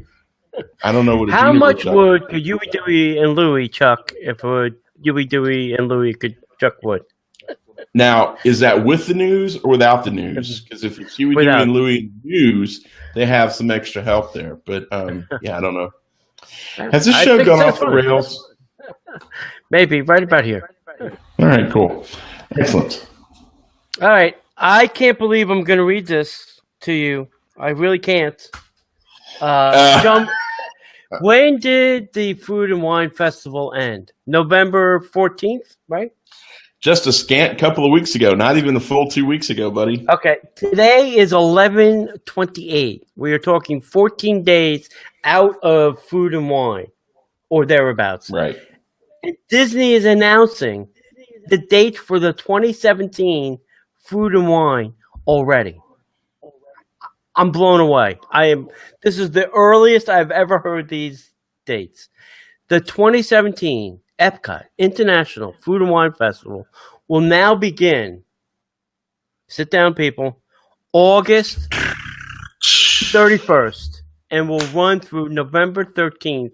I don't know what a How Junior much Woodchuck. wood could Huey, Dewey, and Louie chuck if Huey, Dewey, and Louie could chuck wood? Now, is that with the news or without the news? Because if it's Huey, Dewey, and Louie news, they have some extra help there. But yeah, I don't know. Has this show gone off the rails? Maybe, right about here. All right, cool. Excellent. All right. I can't believe I'm going to read this to you. I really can't. When did the Food and Wine Festival end? November 14th, right? Just a scant couple of weeks ago. Not even the full 2 weeks ago, buddy. Okay. Today is 11/28. We are talking 14 days out of Food and Wine, or thereabouts. Right. Disney is announcing the date for the 2017 Food and Wine already. I'm blown away. This is the earliest I've ever heard these dates. The 2017 Epcot International Food and Wine Festival will now begin. Sit down, people. August 31st and will run through November 13th.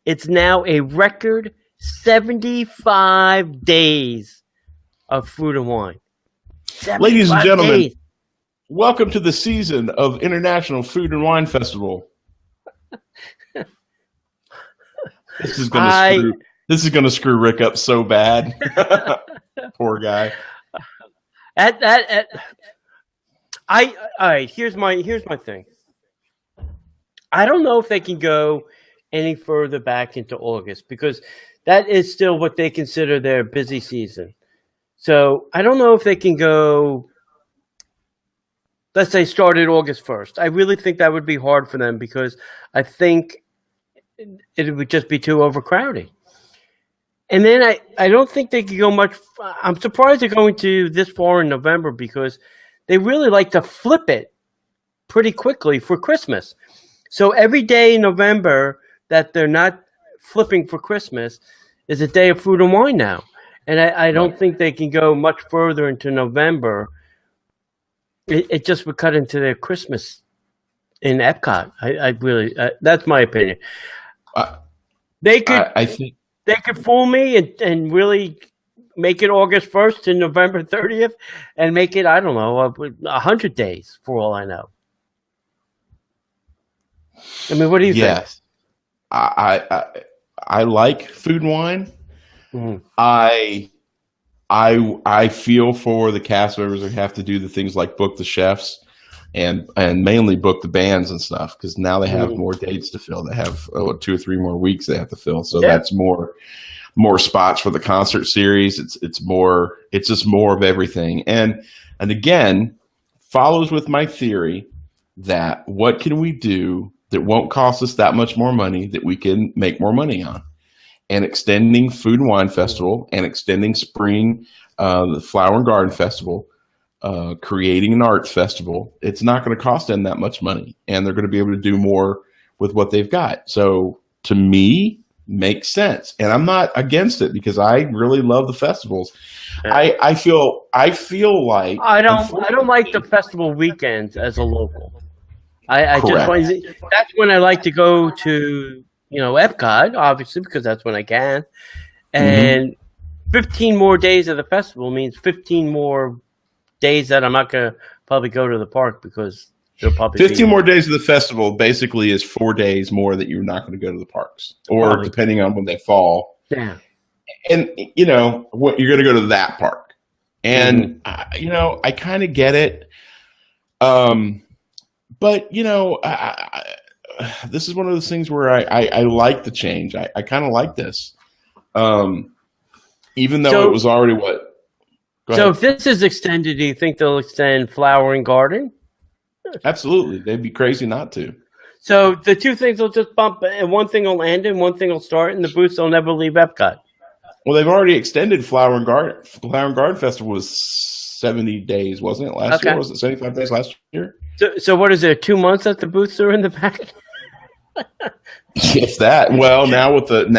It's now a record 75 days of Food and Wine. Ladies and gentlemen, days. Welcome to the season of International Food and Wine Festival. This is going to screw Rick up so bad. Poor guy. All right, here's my thing. I don't know if they can go any further back into August, because that is still what they consider their busy season. So I don't know if they can go, let's say, started August 1st. I really think that would be hard for them, because I think it would just be too overcrowding. And then I don't think they could go much. I'm surprised they're going to this far in November, because they really like to flip it pretty quickly for Christmas. So every day in November that they're not flipping for Christmas is a day of Food and Wine now. And I don't think they can go much further into November. It just would cut into their Christmas in Epcot. I really, that's my opinion. They could fool me and really make it August 1st to November 30th and make it, I don't know, 100 days for all I know. I mean, what do you think? Yes. I like Food and Wine. Mm-hmm. I feel for the cast members that have to do the things like book the chefs and mainly book the bands and stuff, because now they have more dates to fill. They have 2 or 3 more weeks they have to fill, so that's more spots for the concert series. It's just more of everything, and again, follows with my theory that what can we do that won't cost us that much more money that we can make more money on, and extending Food and Wine Festival and extending spring, the Flower and Garden Festival, creating an arts festival. It's not going to cost them that much money, and they're going to be able to do more with what they've got. So to me, makes sense, and I'm not against it because I really love the festivals. I feel like I don't like the festival weekends as a local. I just find that's when I like to go to Epcot, obviously, because that's when I can, and 15 more days of the festival means 15 more days that I'm not going to probably go to the park, because there'll probably 15 more days of the festival basically is 4 days more that you're not going to go to the parks, or depending on when they fall. Yeah. And, what you're going to go to that park. And, I kind of get it. But, this is one of those things where I like the change. I kind of like this. Even though it was already what? So if this is extended, do you think they'll extend Flower and Garden? Absolutely. They'd be crazy not to. So the two things will just bump, and one thing will end and one thing will start, and the booths will never leave Epcot. Well, they've already extended Flower and Garden. Flower and Garden Festival was 70 days, wasn't it? Last year? Was it 75 days last year? So what is it, 2 months that the booths are in the back? If that. Well, now with the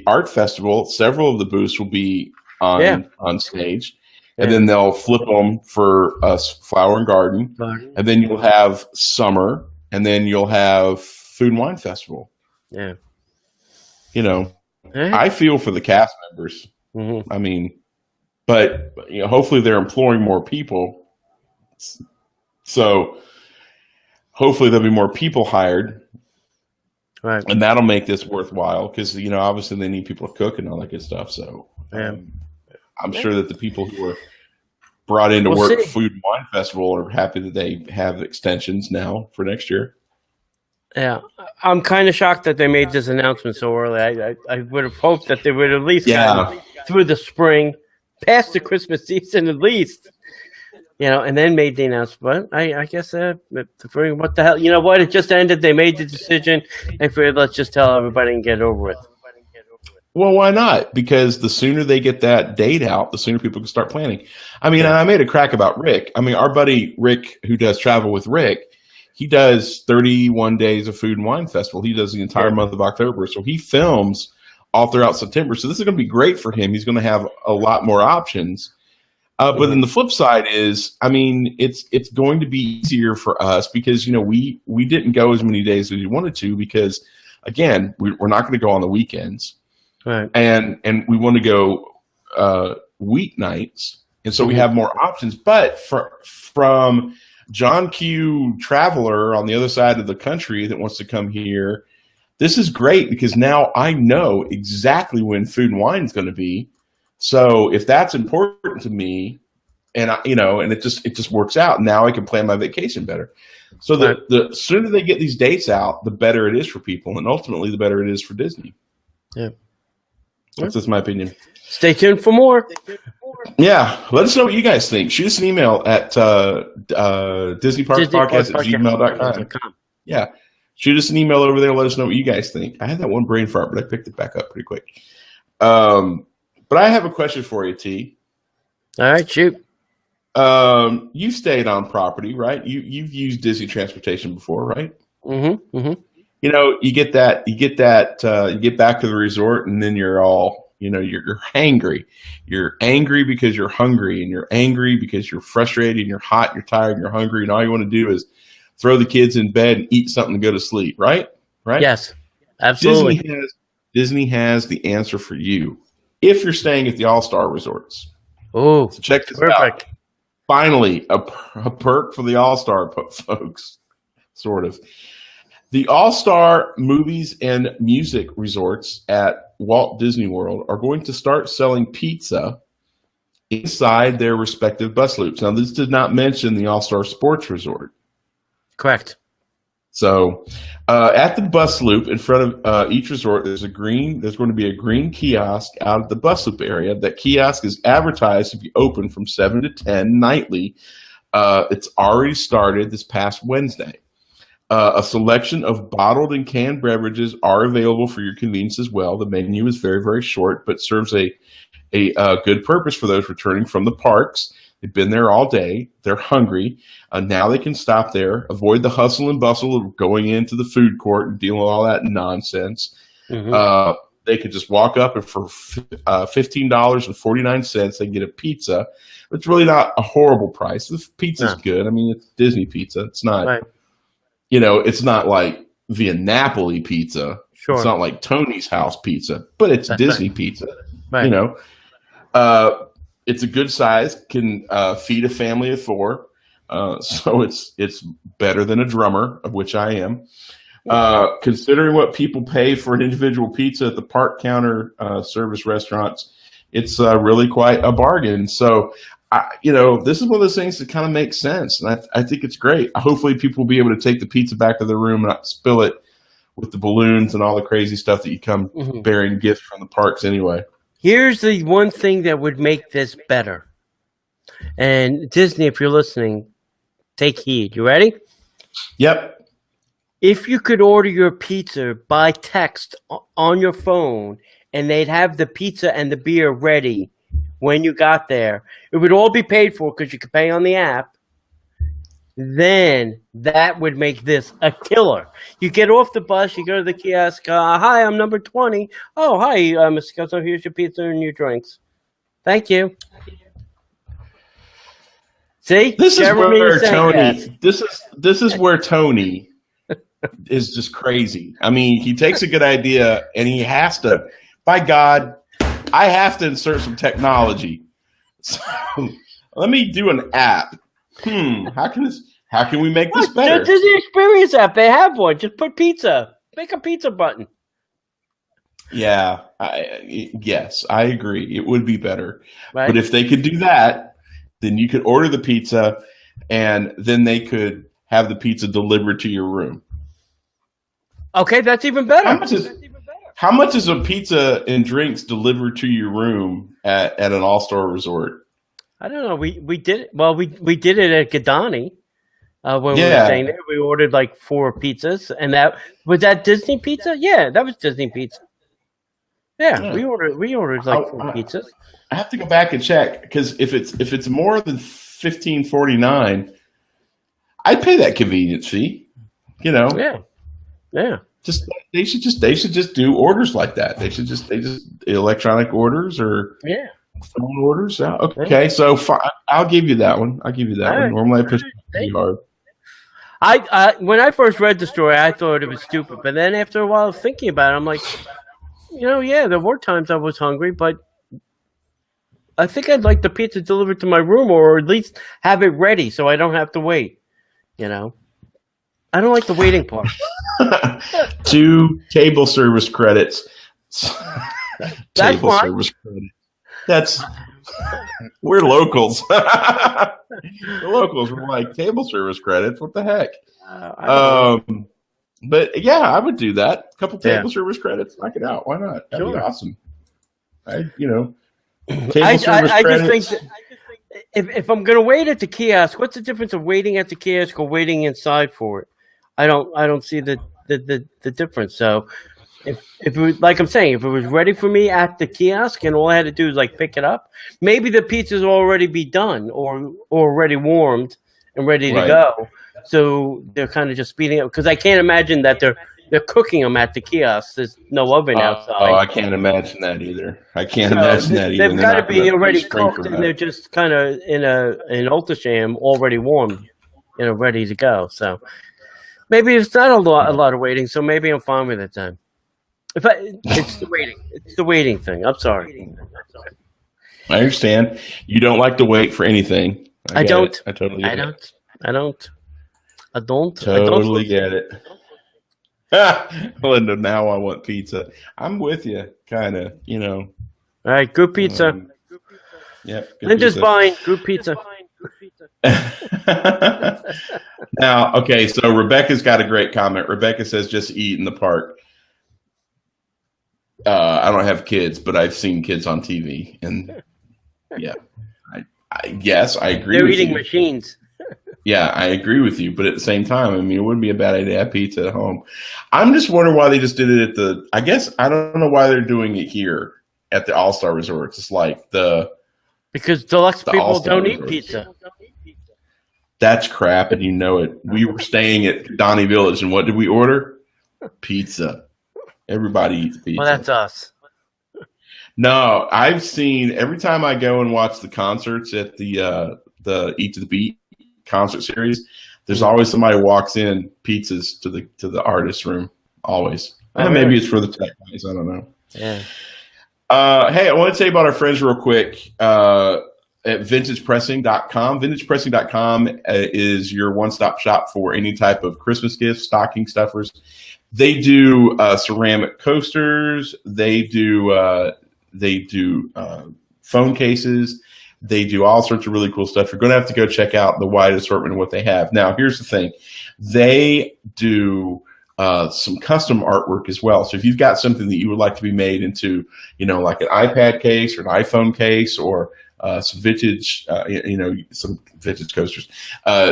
art festival, several of the booths will be on stage, and then they'll flip them for Flower and Garden, and then you'll have summer, and then you'll have Food and Wine Festival. Yeah, I feel for the cast members. I mean, but hopefully they're employing more people, so hopefully there'll be more people hired. Right. And that'll make this worthwhile, because obviously they need people to cook and all that good stuff. So I'm sure that the people who are brought in to work at Food and Wine Festival are happy that they have extensions now for next year. Yeah, I'm kind of shocked that they made this announcement so early. I would have hoped that they would at least gotten through the spring, past the Christmas season at least. And then made the announcement. But I guess what the hell? You know what? It just ended. They made the decision. They figured, let's just tell everybody and get it over with. Well, why not? Because the sooner they get that date out, the sooner people can start planning. I mean, I made a crack about Rick. I mean, our buddy Rick, who does Travel with Rick, he does 31 days of Food and Wine Festival. He does the entire month of October. So he films all throughout September. So this is going to be great for him. He's going to have a lot more options. But then the flip side is, I mean, it's going to be easier for us because, we didn't go as many days as we wanted to because, again, we're not going to go on the weekends. Right. And we want to go weeknights. And so we have more options. But from John Q. Traveler on the other side of the country that wants to come here, this is great because now I know exactly when Food and Wine is going to be. So if that's important to me, and and it just works out, now I can plan my vacation better. So the sooner they get these dates out, the better it is for people, and ultimately the better it is for Disney. Yeah, that's just my opinion. Stay tuned for more. Yeah, let us know what you guys think. Shoot us an email at DisneyParksPodcast@gmail.com. Yeah, shoot us an email over there. Let us know what you guys think. I had that one brain fart, but I picked it back up pretty quick. But I have a question for you, T. All right, shoot. You stayed on property, right? You've used Disney transportation before, right? Mm-hmm. Mm-hmm. You get back to the resort, and then you're all, you're hangry. You're angry because you're hungry, and you're angry because you're frustrated, and you're hot, you're tired, and you're hungry, and all you want to do is throw the kids in bed and eat something to go to sleep, right? Right? Yes, absolutely. Disney has the answer for you if you're staying at the All-Star Resorts. Oh, so check this perfect. out. Finally, a perk for the All-Star folks, sort of. The All-Star Movies and Music Resorts at Walt Disney World are going to start selling pizza inside their respective bus loops. Now, this did not mention the All-Star Sports Resort. Correct. So, at the bus loop in front of each resort, there's going to be a green kiosk out at the bus loop area. That kiosk is advertised to be open from 7 to 10 nightly. It's already started this past Wednesday. A selection of bottled and canned beverages are available for your convenience as well. The menu is very, very short, but serves a good purpose for those returning from the parks. They've been there all day. They're hungry. Now they can stop there, avoid the hustle and bustle of going into the food court and dealing with all that nonsense. Mm-hmm. They could just walk up and for $15.49, they can get a pizza. It's really not a horrible price. The pizza's good. I mean, it's Disney pizza. It's not, right. It's not like Via Napoli pizza. Sure. It's not like Tony's House pizza, but it's Disney pizza. Right. It's a good size, can feed a family of 4. So it's better than a drummer, of which I am. Considering what people pay for an individual pizza at the park counter service restaurants, it's really quite a bargain. So, this is one of those things that kind of makes sense, and I think it's great. Hopefully, people will be able to take the pizza back to their room and not spill it with the balloons and all the crazy stuff that you come bearing gifts from the parks anyway. Here's the one thing that would make this better. And Disney, if you're listening, take heed. You ready? Yep. If you could order your pizza by text on your phone and they'd have the pizza and the beer ready when you got there, it would all be paid for because you could pay on the app. Then that would make this a killer. You get off the bus, you go to the kiosk. Hi, I'm number 20. Oh, hi, Mr. Kelso. Here's your pizza and your drinks. Thank you. See, this is where Tony. This is where Tony is just crazy. I mean, he takes a good idea and he has to. By God, I have to insert some technology. So let me do an app. How can we make this better? This is the Experience app. They have one. Just put pizza. Make a pizza button. Yeah. Yes, I agree. It would be better. Right. But if they could do that, then you could order the pizza, and then they could have the pizza delivered to your room. Okay, that's even better. How much is a pizza and drinks delivered to your room at an all-star resort? I don't know. We did it. Well, we did it at Gadani when we were staying there. We ordered like 4 pizzas, and that was that Disney pizza. Yeah, that was Disney pizza. Yeah. we ordered like 4 pizzas. I have to go back and check because if it's more than $15.49, I'd pay that convenience fee. Yeah. They should just do orders like that. They just electronic orders or phone orders. Okay, so I'll give you that one. I'll give you that one. Normally I push pretty hard. I when I first read the story, I thought it was stupid, but then after a while thinking about it, I'm like, there were times I was hungry, but I think I'd like the pizza delivered to my room, or at least have it ready so I don't have to wait. I don't like the waiting part. 2 table service credits. Table service credits. That's we're locals. The locals were like table service credits. What the heck? But yeah, I would do that. A couple table service credits, knock it out. Why not? That'd be awesome. I just think that if I'm going to wait at the kiosk, what's the difference of waiting at the kiosk or waiting inside for it? I don't see the difference. So if it was, like I'm saying, if it was ready for me at the kiosk and all I had to do is like pick it up, maybe the pizza's already be done or already warmed and ready to go. So they're kind of just speeding up because I can't imagine that they're cooking them at the kiosk. There's no oven outside. Oh, I can't imagine that either. They've got to be already cooked, and they're just kind of in an Ultrasham already warmed, ready to go. So maybe it's not a lot of waiting. So maybe I'm fine with it then. It's the waiting. It's the waiting thing. I'm sorry. I understand. You don't like to wait for anything. I don't. I totally get it. I don't. Totally get it. Linda, now I want pizza. I'm with you, kind of, All right, good pizza. Yep. Linda's buying group pizza. Now, okay, so Rebecca's got a great comment. Rebecca says, just eat in the park. I don't have kids, but I've seen kids on TV. And yeah, yes, I agree They're with eating you. machines. Yeah, I agree with you. But at the same time, I mean, it wouldn't be a bad idea to have pizza at home. I'm just wondering why they just did it at I guess I don't know why they're doing it here at the All-Star Resorts. It's like because deluxe people All-Star don't eat Resorts. pizza. That's crap, and you know it. We were staying at Donnie Village, and what did we order? Pizza. Everybody eats pizza. Well, that's us. No, I've seen every time I go and watch the concerts at the Eat to the Beat concert series. There's always somebody who walks in pizzas to the artist room. Always. Maybe it's for the tech guys. I don't know. Yeah. Hey, I want to tell you about our friends real quick. At vintagepressing.com. Vintagepressing.com is your one-stop shop for any type of Christmas gifts, stocking stuffers. They do ceramic coasters. They do phone cases. They do all sorts of really cool stuff. You're going to have to go check out the wide assortment of what they have. Now, here's the thing. They do some custom artwork as well. So if you've got something that you would like to be made into, like an iPad case or an iPhone case or some vintage, some vintage coasters,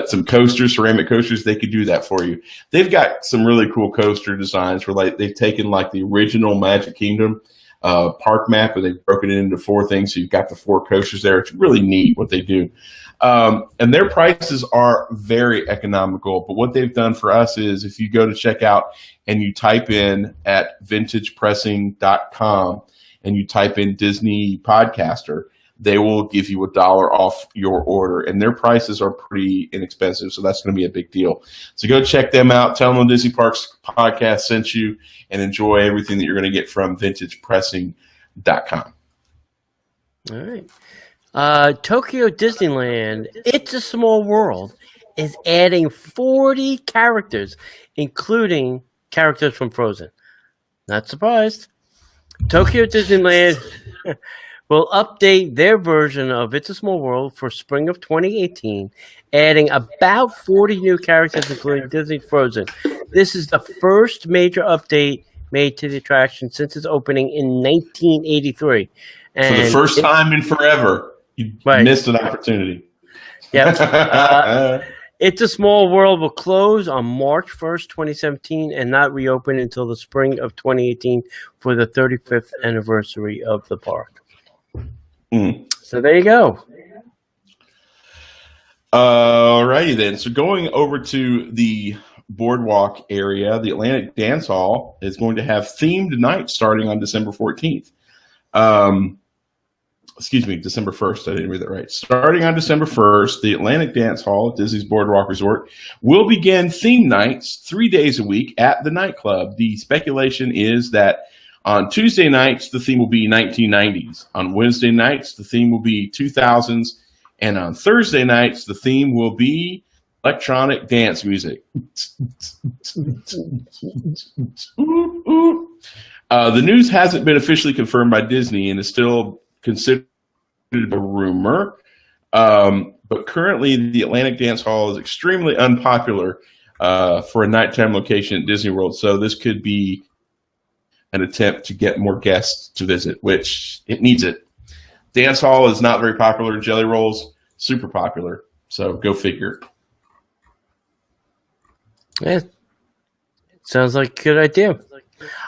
some coasters, ceramic coasters, they could do that for you. They've got some really cool coaster designs where they've taken the original Magic Kingdom park map, and they've broken it into 4 things. So you've got the 4 coasters there. It's really neat what they do. And their prices are very economical. But what they've done for us is if you go to checkout and you type in at vintagepressing.com and you type in Disney Podcaster, they will give you $1 off your order, and their prices are pretty inexpensive, so that's going to be a big deal. So go check them out. Tell them the Disney Parks Podcast sent you, and enjoy everything that you're going to get from vintagepressing.com. All right. Tokyo Disneyland, It's a Small World, is adding 40 characters, including characters from Frozen. Not surprised. Tokyo Disneyland will update their version of It's a Small World for spring of 2018, adding about 40 new characters, including Disney Frozen. This is the first major update made to the attraction since its opening in 1983. And for the first time in forever, you missed an opportunity. Yep. It's a Small World will close on March 1st, 2017, and not reopen until the spring of 2018 for the 35th anniversary of the park. So there you go. Alrighty then. So going over to the boardwalk area, the Atlantic Dance Hall is going to have themed nights starting on December 14th. December 1st. I didn't read that right. Starting on December 1st, the Atlantic Dance Hall at Disney's Boardwalk Resort will begin theme nights 3 days a week at the nightclub. The speculation is that on Tuesday nights, the theme will be 1990s. On Wednesday nights, the theme will be 2000s. And on Thursday nights, the theme will be electronic dance music. The news hasn't been officially confirmed by Disney and is still considered a rumor. But currently, the Atlantic Dance Hall is extremely unpopular for a nighttime location at Disney World. So this could be an attempt to get more guests to visit, which it needs it. Dance Hall is not very popular. Jelly Rolls, super popular. So go figure. Yeah. Sounds like a good idea.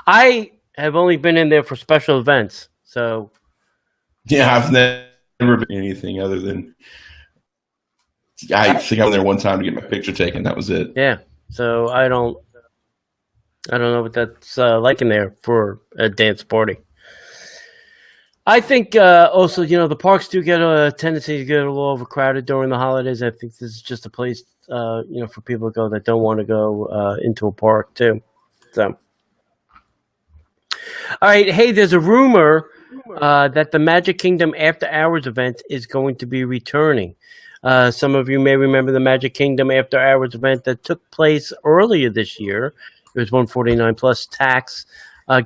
I have only been in there for special events. So yeah, I've never been anything other than I think I went there one time to get my picture taken. That was it. Yeah. So I don't know what that's like in there for a dance party. I think also, the parks do get a tendency to get a little overcrowded during the holidays. I think this is just a place, for people to go that don't want to go into a park too. So, all right. Hey, there's a rumor that the Magic Kingdom After Hours event is going to be returning. Some of you may remember the Magic Kingdom After Hours event that took place earlier this year. It was $149 plus tax.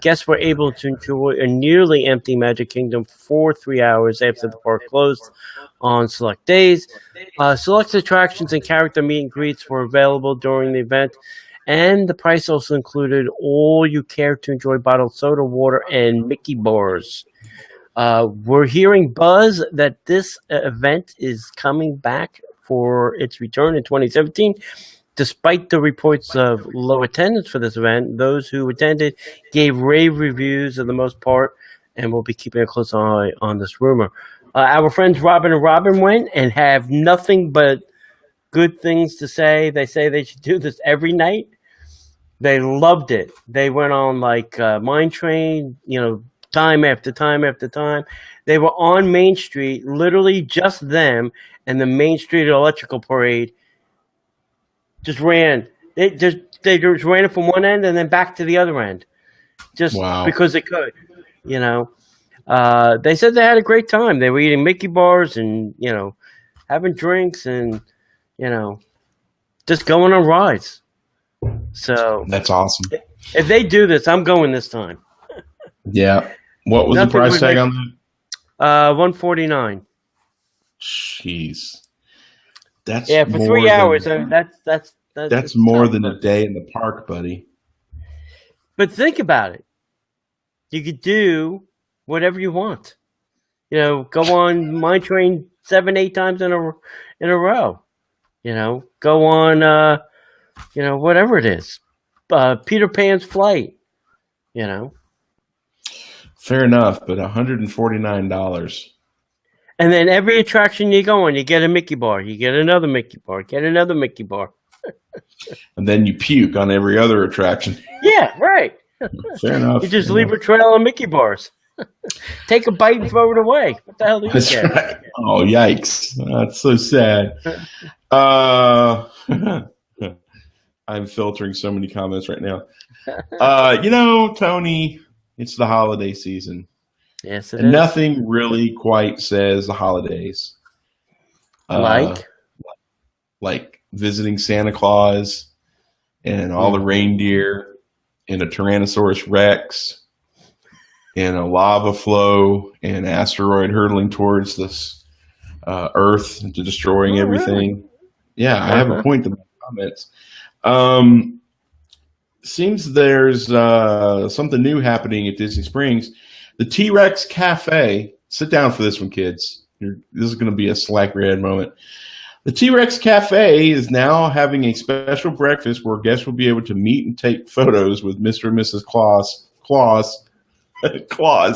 Guests were able to enjoy a nearly empty Magic Kingdom for 3 hours after the park closed on select days. Select attractions and character meet and greets were available during the event, and the price also included all you care to enjoy bottled soda, water, and Mickey bars. We're hearing buzz that this event is coming back for its return in 2017. Despite the reports of low attendance for this event, those who attended gave rave reviews for the most part, and we'll be keeping a close eye on this rumor. Our friends Robin and Robin went and have nothing but good things to say. They say they should do this every night. They loved it. They went on like Mine Train, time after time after time. They were on Main Street, literally just them and the Main Street Electrical Parade. Just ran. They just ran it from one end and then back to the other end, just because they could. They said they had a great time. They were eating Mickey bars and having drinks and just going on rides. So that's awesome. If they do this, I'm going this time. Yeah. What was the price tag on that? $149. Jeez. That's for 3 hours. That's more than a day in the park, buddy. But think about it. You could do whatever you want. Go on Mine Train 7-8 times in a row. Go on whatever it is. Peter Pan's Flight. Fair enough, but $149. And then every attraction you go on, you get a Mickey bar. You get another Mickey bar. Get another Mickey bar. And then you puke on every other attraction. Yeah, right. Fair enough. You just leave a trail of Mickey bars. Take a bite and throw it away. What the hell do you get? Right. Oh, yikes. That's so sad. I'm filtering so many comments right now. Tony, it's the holiday season. Yes, it and is. Nothing really quite says the holidays. Like visiting Santa Claus and all the reindeer and a Tyrannosaurus Rex and a lava flow and an asteroid hurtling towards this Earth and destroying everything. Really? Yeah, I have a point to my comments. Seems there's something new happening at Disney Springs. The T-Rex Cafe. Sit down for this one, kids. This is going to be a slack red moment. The T-Rex Cafe is now having a special breakfast where guests will be able to meet and take photos with Mr. and Mrs. Claus,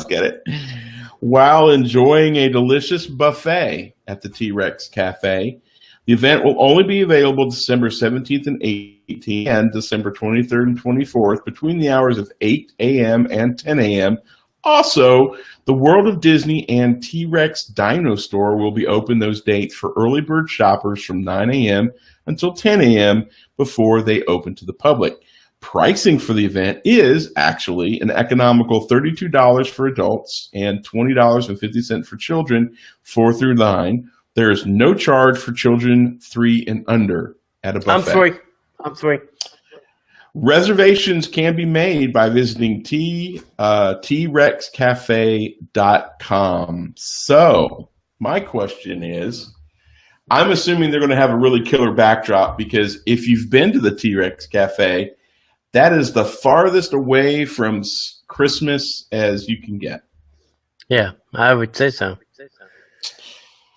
get it? While enjoying a delicious buffet at the T-Rex Cafe. The event will only be available December 17th and 18th and December 23rd and 24th between the hours of 8 a.m. and 10 a.m. Also, the World of Disney and T-Rex Dino Store will be open those dates for early bird shoppers from 9 a.m. until 10 a.m. before they open to the public. Pricing for the event is actually an economical $32 for adults and $20.50 for children 4 through 9. There is no charge for children 3 and under at a buffet. I'm sorry. Reservations can be made by visiting trexcafe.com. So my question is, I'm assuming they're going to have a really killer backdrop because if you've been to the T-Rex Cafe, that is the farthest away from Christmas as you can get. Yeah, I would say so.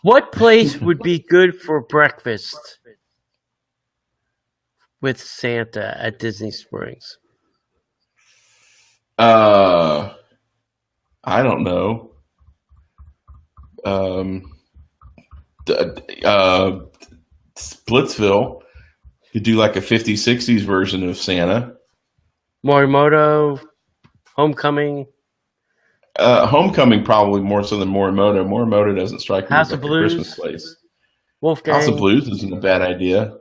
What place would be good for breakfast with Santa at Disney Springs? I don't know. Splitsville could do like a 50s, 60s version of Santa. Morimoto, Homecoming. Homecoming probably more so than Morimoto. Morimoto doesn't strike me House as of like a Blues. Christmas place. Wolfgang. House of Blues isn't a bad idea.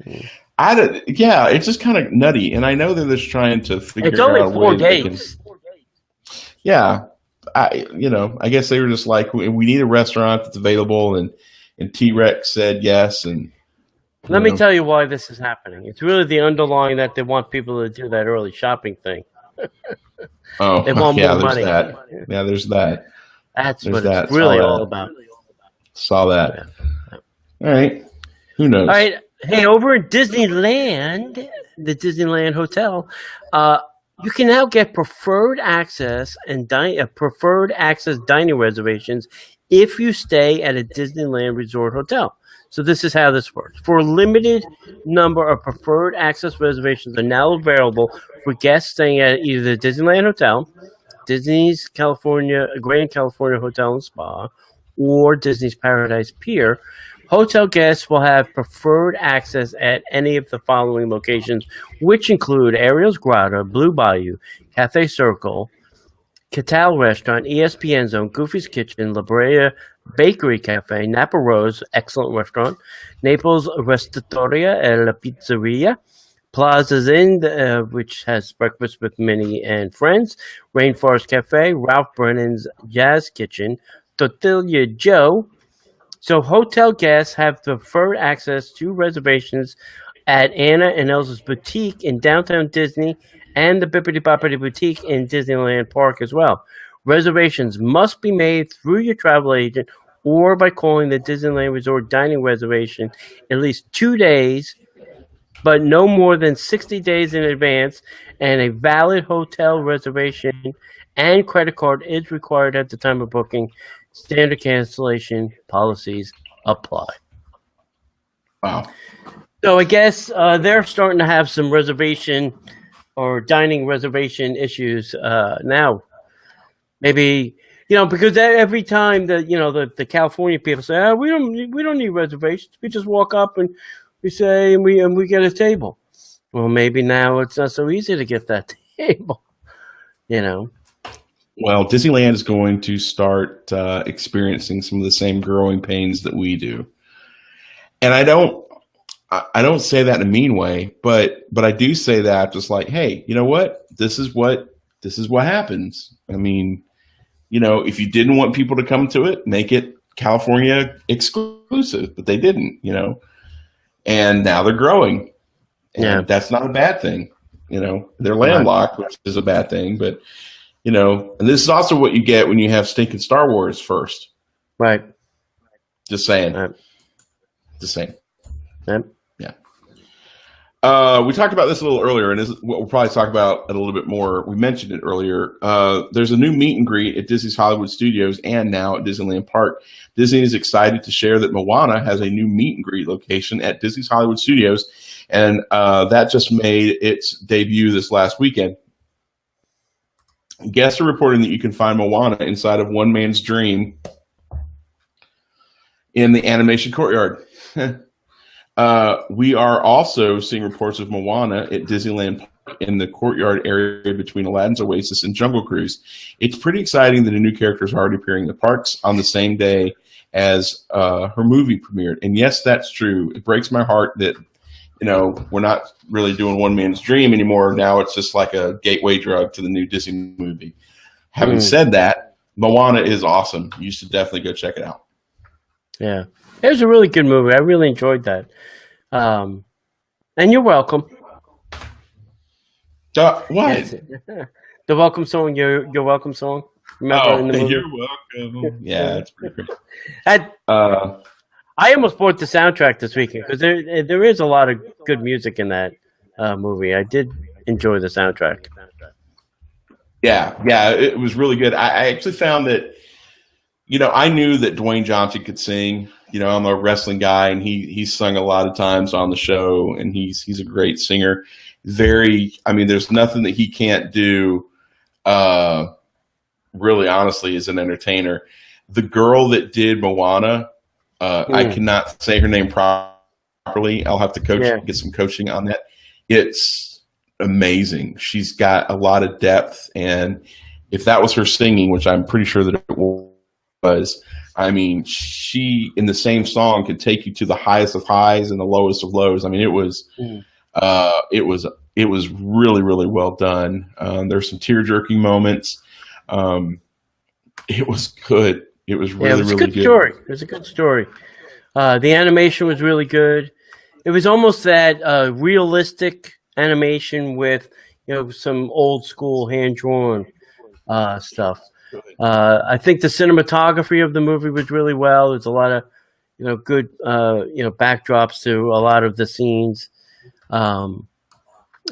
Yeah, it's just kind of nutty, and I know they're just trying to figure out. It's only 4 days. Yeah, I guess they were just like, we need a restaurant that's available, and T-Rex said yes, and let me tell you why this is happening. It's really the underlying that they want people to do that early shopping thing. Oh, They want yeah, more there's money. that. Yeah, there's that. That's There's what that. it's really Saw all that. about. Saw that. Yeah. All right. Who knows? All right. Hey, over at Disneyland, the Disneyland Hotel, you can now get preferred access and preferred access dining reservations if you stay at a Disneyland Resort hotel. So this is how this works. For a limited number of preferred access reservations are now available for guests staying at either the Disneyland Hotel, Disney's Grand California Hotel and Spa, or Disney's Paradise Pier. Hotel guests will have preferred access at any of the following locations, which include Ariel's Grotto, Blue Bayou, Cafe Circle, Catal Restaurant, ESPN Zone, Goofy's Kitchen, La Brea Bakery Cafe, Napa Rose, excellent restaurant, Naples Restatoria e la Pizzeria, Plaza's Inn, which has breakfast with Minnie and friends, Rainforest Cafe, Ralph Brennan's Jazz Kitchen, Tortilla Joe. So hotel guests have preferred access to reservations at Anna and Elsa's Boutique in downtown Disney and the Bippity Boppity Boutique in Disneyland Park as well. Reservations must be made through your travel agent or by calling the Disneyland Resort dining reservation at least 2 days, but no more than 60 days in advance, and a valid hotel reservation and credit card is required at the time of booking. Standard cancellation policies apply. Wow. So I guess they're starting to have some reservation or dining reservation issues now. Maybe, because every time the California people say, we don't need reservations. We just walk up and we say and we get a table. Well, maybe now it's not so easy to get that table. Well, Disneyland is going to start experiencing some of the same growing pains that we do, and I don't say that in a mean way, but I do say that just like, hey, you know what? This is what happens. I mean, if you didn't want people to come to it, make it California exclusive, but they didn't, and now they're growing, and that's not a bad thing. They're landlocked, which is a bad thing, but. And this is also what you get when you have stinking Star Wars first. Right. Just saying. Right. Just saying. Right. Yeah. We talked about this a little earlier, and this is what we'll probably talk about it a little bit more. We mentioned it earlier. There's a new meet and greet at Disney's Hollywood Studios and now at Disneyland Park. Disney is excited to share that Moana has a new meet and greet location at Disney's Hollywood Studios, and that just made its debut this last weekend. Guests are reporting that you can find Moana inside of One Man's Dream in the animation courtyard. We are also seeing reports of Moana at Disneyland Park in the courtyard area between Aladdin's Oasis and Jungle Cruise. It's pretty exciting that a new character is already appearing in the parks on the same day as her movie premiered. And yes, that's true. It breaks my heart that we're not really doing One Man's Dream anymore. Now it's just like a gateway drug to the new Disney movie. Having said that, Moana is awesome. You should definitely go check it out. Yeah. It was a really good movie. I really enjoyed that. And you're welcome. What? Yes. The welcome song, your welcome song. Remember in the movie? You're welcome. Yeah, it's pretty great. I almost bought the soundtrack this weekend because there is a lot of good music in that movie. I did enjoy the soundtrack. Yeah, it was really good. I actually found that, I knew that Dwayne Johnson could sing. I'm a wrestling guy, and he's sung a lot of times on the show, and he's a great singer. There's nothing that he can't do. Really, honestly, as an entertainer, the girl that did Moana. I cannot say her name properly. I'll have to get some coaching on that. It's amazing. She's got a lot of depth, and if that was her singing, which I'm pretty sure that it was, she in the same song could take you to the highest of highs and the lowest of lows. It was really, really well done. There's some tear-jerking moments. It was good. It was really, really good. Story. It was a good story. The animation was really good. It was almost that realistic animation with, some old school hand drawn stuff. I think the cinematography of the movie was really well. There's a lot of good backdrops to a lot of the scenes.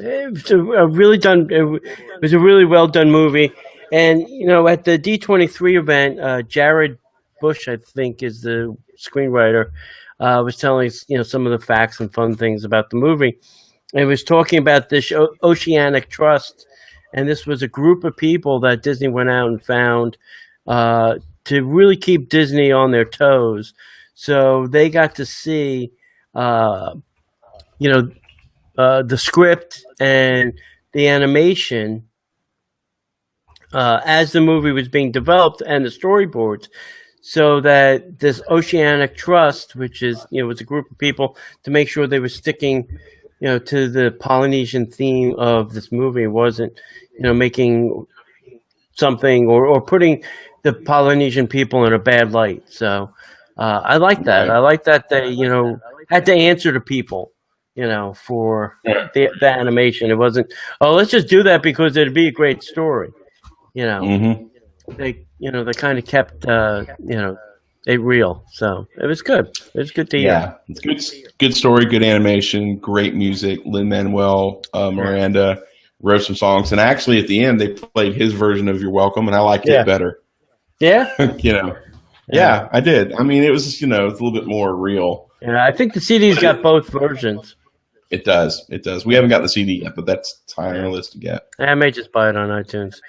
It was a really done. It was a really well done movie. And at the D23 event, Jared Bush, I think, is the screenwriter, was telling us some of the facts and fun things about the movie. And was talking about this Oceanic Trust, and this was a group of people that Disney went out and found to really keep Disney on their toes. So they got to see, the script and the animation as the movie was being developed and the storyboards, so that this Oceanic Trust, which is was a group of people to make sure they were sticking to the Polynesian theme of this movie, wasn't making something or putting the Polynesian people in a bad light. So I like that. I like that they had to answer to people for the animation. It wasn't, oh, let's just do that because it'd be a great story. They they kind of kept it real. So it was good. It was good to hear. Yeah, it's good story, good animation, great music. Lin-Manuel Miranda wrote some songs, and actually at the end they played his version of "You're Welcome," and I liked it better. Yeah, yeah, I did. I mean, it was it's a little bit more real. Yeah, I think the CD's got both versions. It does. We haven't got the CD yet, but that's high on our list to get. I may just buy it on iTunes.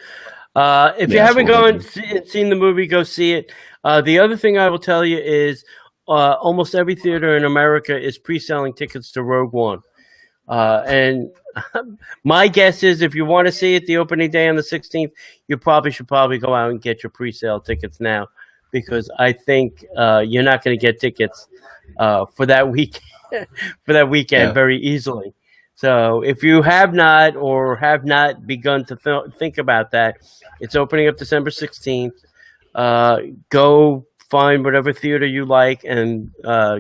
If you haven't seen the movie, go see it. The other thing I will tell you is almost every theater in America is pre-selling tickets to Rogue One. And my guess is if you want to see it the opening day on the 16th, you should probably go out and get your pre-sale tickets now, because I think you're not going to get tickets for that weekend very easily. So if you have not begun to think about that, it's opening up December 16th. Go find whatever theater you like and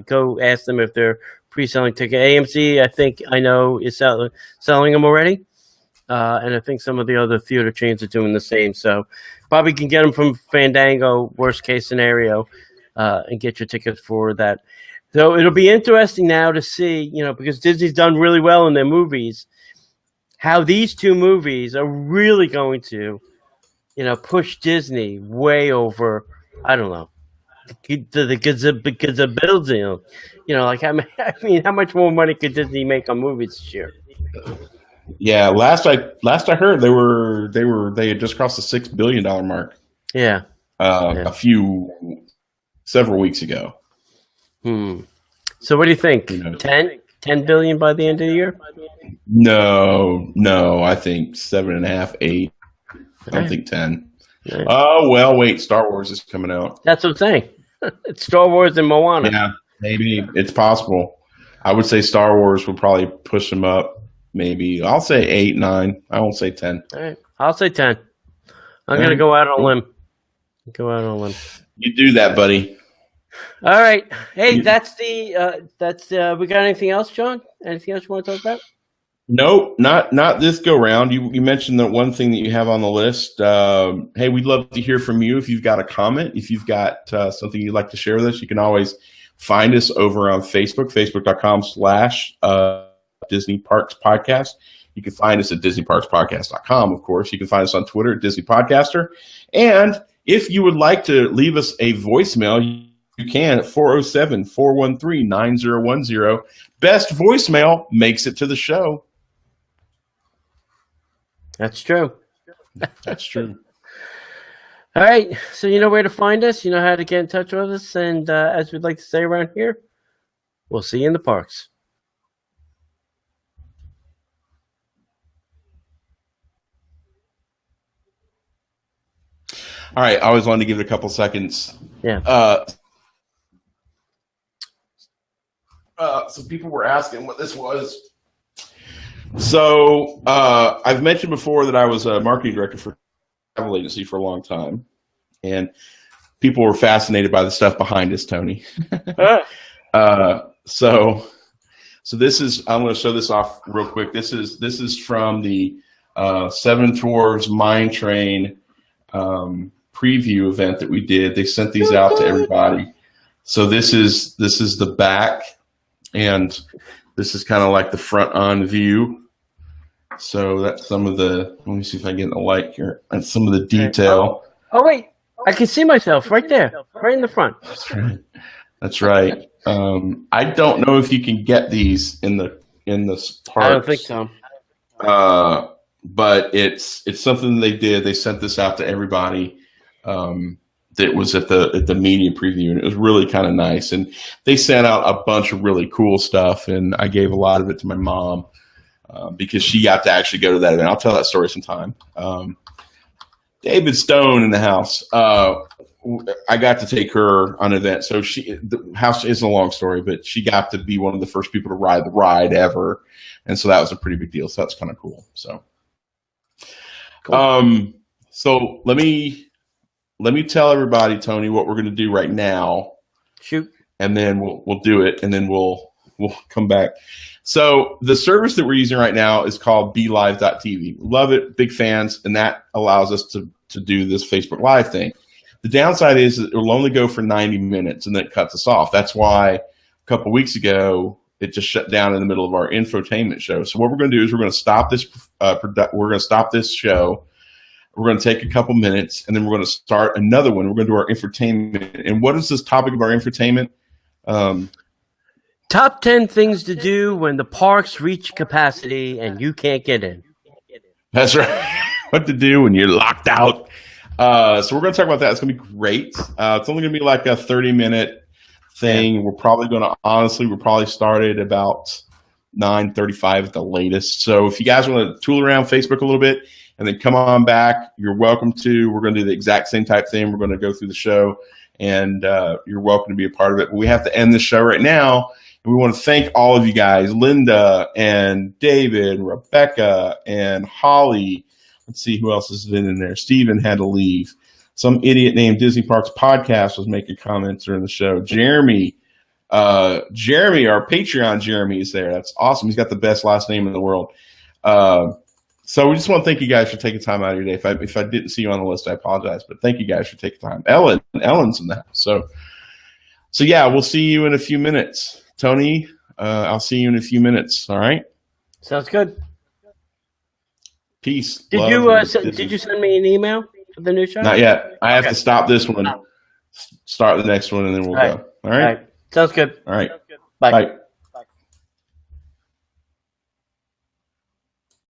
go ask them if they're pre-selling tickets. AMC, I know, is selling them already. And I think some of the other theater chains are doing the same. So probably can get them from Fandango, worst case scenario, and get your tickets for that. So it'll be interesting now to see, because Disney's done really well in their movies, how these two movies are really going to, push Disney way over, I don't know, the gazillion. How much more money could Disney make on movies this year? Yeah, last I heard they had just crossed the $6 billion mark. Yeah. Several weeks ago. So what do you think? 10 billion by the end of the year? No, I think 7.5, 8. I don't think 10. Right. Oh, well, wait, Star Wars is coming out. That's what I'm saying. It's Star Wars and Moana. Yeah, maybe it's possible. I would say Star Wars would probably push them up. Maybe I'll say 8, 9. I won't say 10. All right, I'll say 10. I'm gonna go out on a limb. You do that, buddy. All right. Hey, that's we got anything else, John? Anything else you want to talk about? Nope, not this go round. You mentioned the one thing that you have on the list. Hey, we'd love to hear from you. If you've got a comment, if you've got something you'd like to share with us, you can always find us over on Facebook, facebook.com/Disney Parks Podcast. You can find us at DisneyParksPodcast.com, of course. You can find us on Twitter at Disney Podcaster. And if you would like to leave us a voicemail, you can at 407-413-9010. Best voicemail makes it to the show. That's true. That's true. All right. So you know where to find us. You know how to get in touch with us. And as we'd like to say around here, we'll see you in the parks. All right. I always wanted to give it a couple seconds. Yeah. So people were asking what this was. So I've mentioned before that I was a marketing director for a travel agency for a long time, and people were fascinated by the stuff behind us, Tony. So this is, I'm going to show this off real quick. This is from the Seven Dwarves Mine Train preview event that we did. They sent these out to everybody. So this is the back, and this is kind of like the front on view. So that's some of the. Let me see if I get the light here. That's some of the detail. Oh wait, I can see myself right there, right in the front. That's right. That's right. I don't know if you can get these in the parts. I don't think so. But it's something they did. They sent this out to everybody that was at the media preview, and it was really kind of nice. And they sent out a bunch of really cool stuff, and I gave a lot of it to my mom because she got to actually go to that event. I'll tell that story sometime. David Stone in the house. I got to take her on an event. So the house isn't a long story, but she got to be one of the first people to ride the ride ever. And so that was a pretty big deal. So that's kind of cool. So, cool. So let me tell everybody, Tony, what we're going to do right now. Shoot. And then we'll do it, and then we'll come back. So the service that we're using right now is called BeLive.tv. Love it, big fans, and that allows us to do this Facebook Live thing. The downside is that it will only go for 90 minutes, and then it cuts us off. That's why a couple of weeks ago it just shut down in the middle of our infotainment show. So what we're going to do is we're going to stop this. We're going to stop this show. We're going to take a couple minutes, and then we're going to start another one. We're going to do our infotainment. And what is this topic of our infotainment? Top 10 things to do when the parks reach capacity and you can't get in. That's right. What to do when you're locked out. So we're going to talk about that. It's going to be great. It's only going to be like a 30-minute thing. Yeah. We'll probably start at about 9:35 at the latest. So if you guys want to tool around Facebook a little bit and then come on back, you're welcome to. We're going to do the exact same type thing. We're going to go through the show, and you're welcome to be a part of it. But we have to end the show right now. And we want to thank all of you guys, Linda and David, Rebecca and Holly. Let's see who else has been in there. Steven had to leave. Some idiot named Disney Parks Podcast was making comments during the show. Jeremy, our Patreon Jeremy is there. That's awesome. He's got the best last name in the world. So we just want to thank you guys for taking time out of your day. If I didn't see you on the list, I apologize. But thank you guys for taking time. Ellen's in the house. So yeah, we'll see you in a few minutes. Tony, I'll see you in a few minutes. All right? Sounds good. Peace. Did you send me an email for the new show? Not yet. I have to stop this one, start the next one, and then we'll go. All right? Sounds good. All right. Bye. Bye.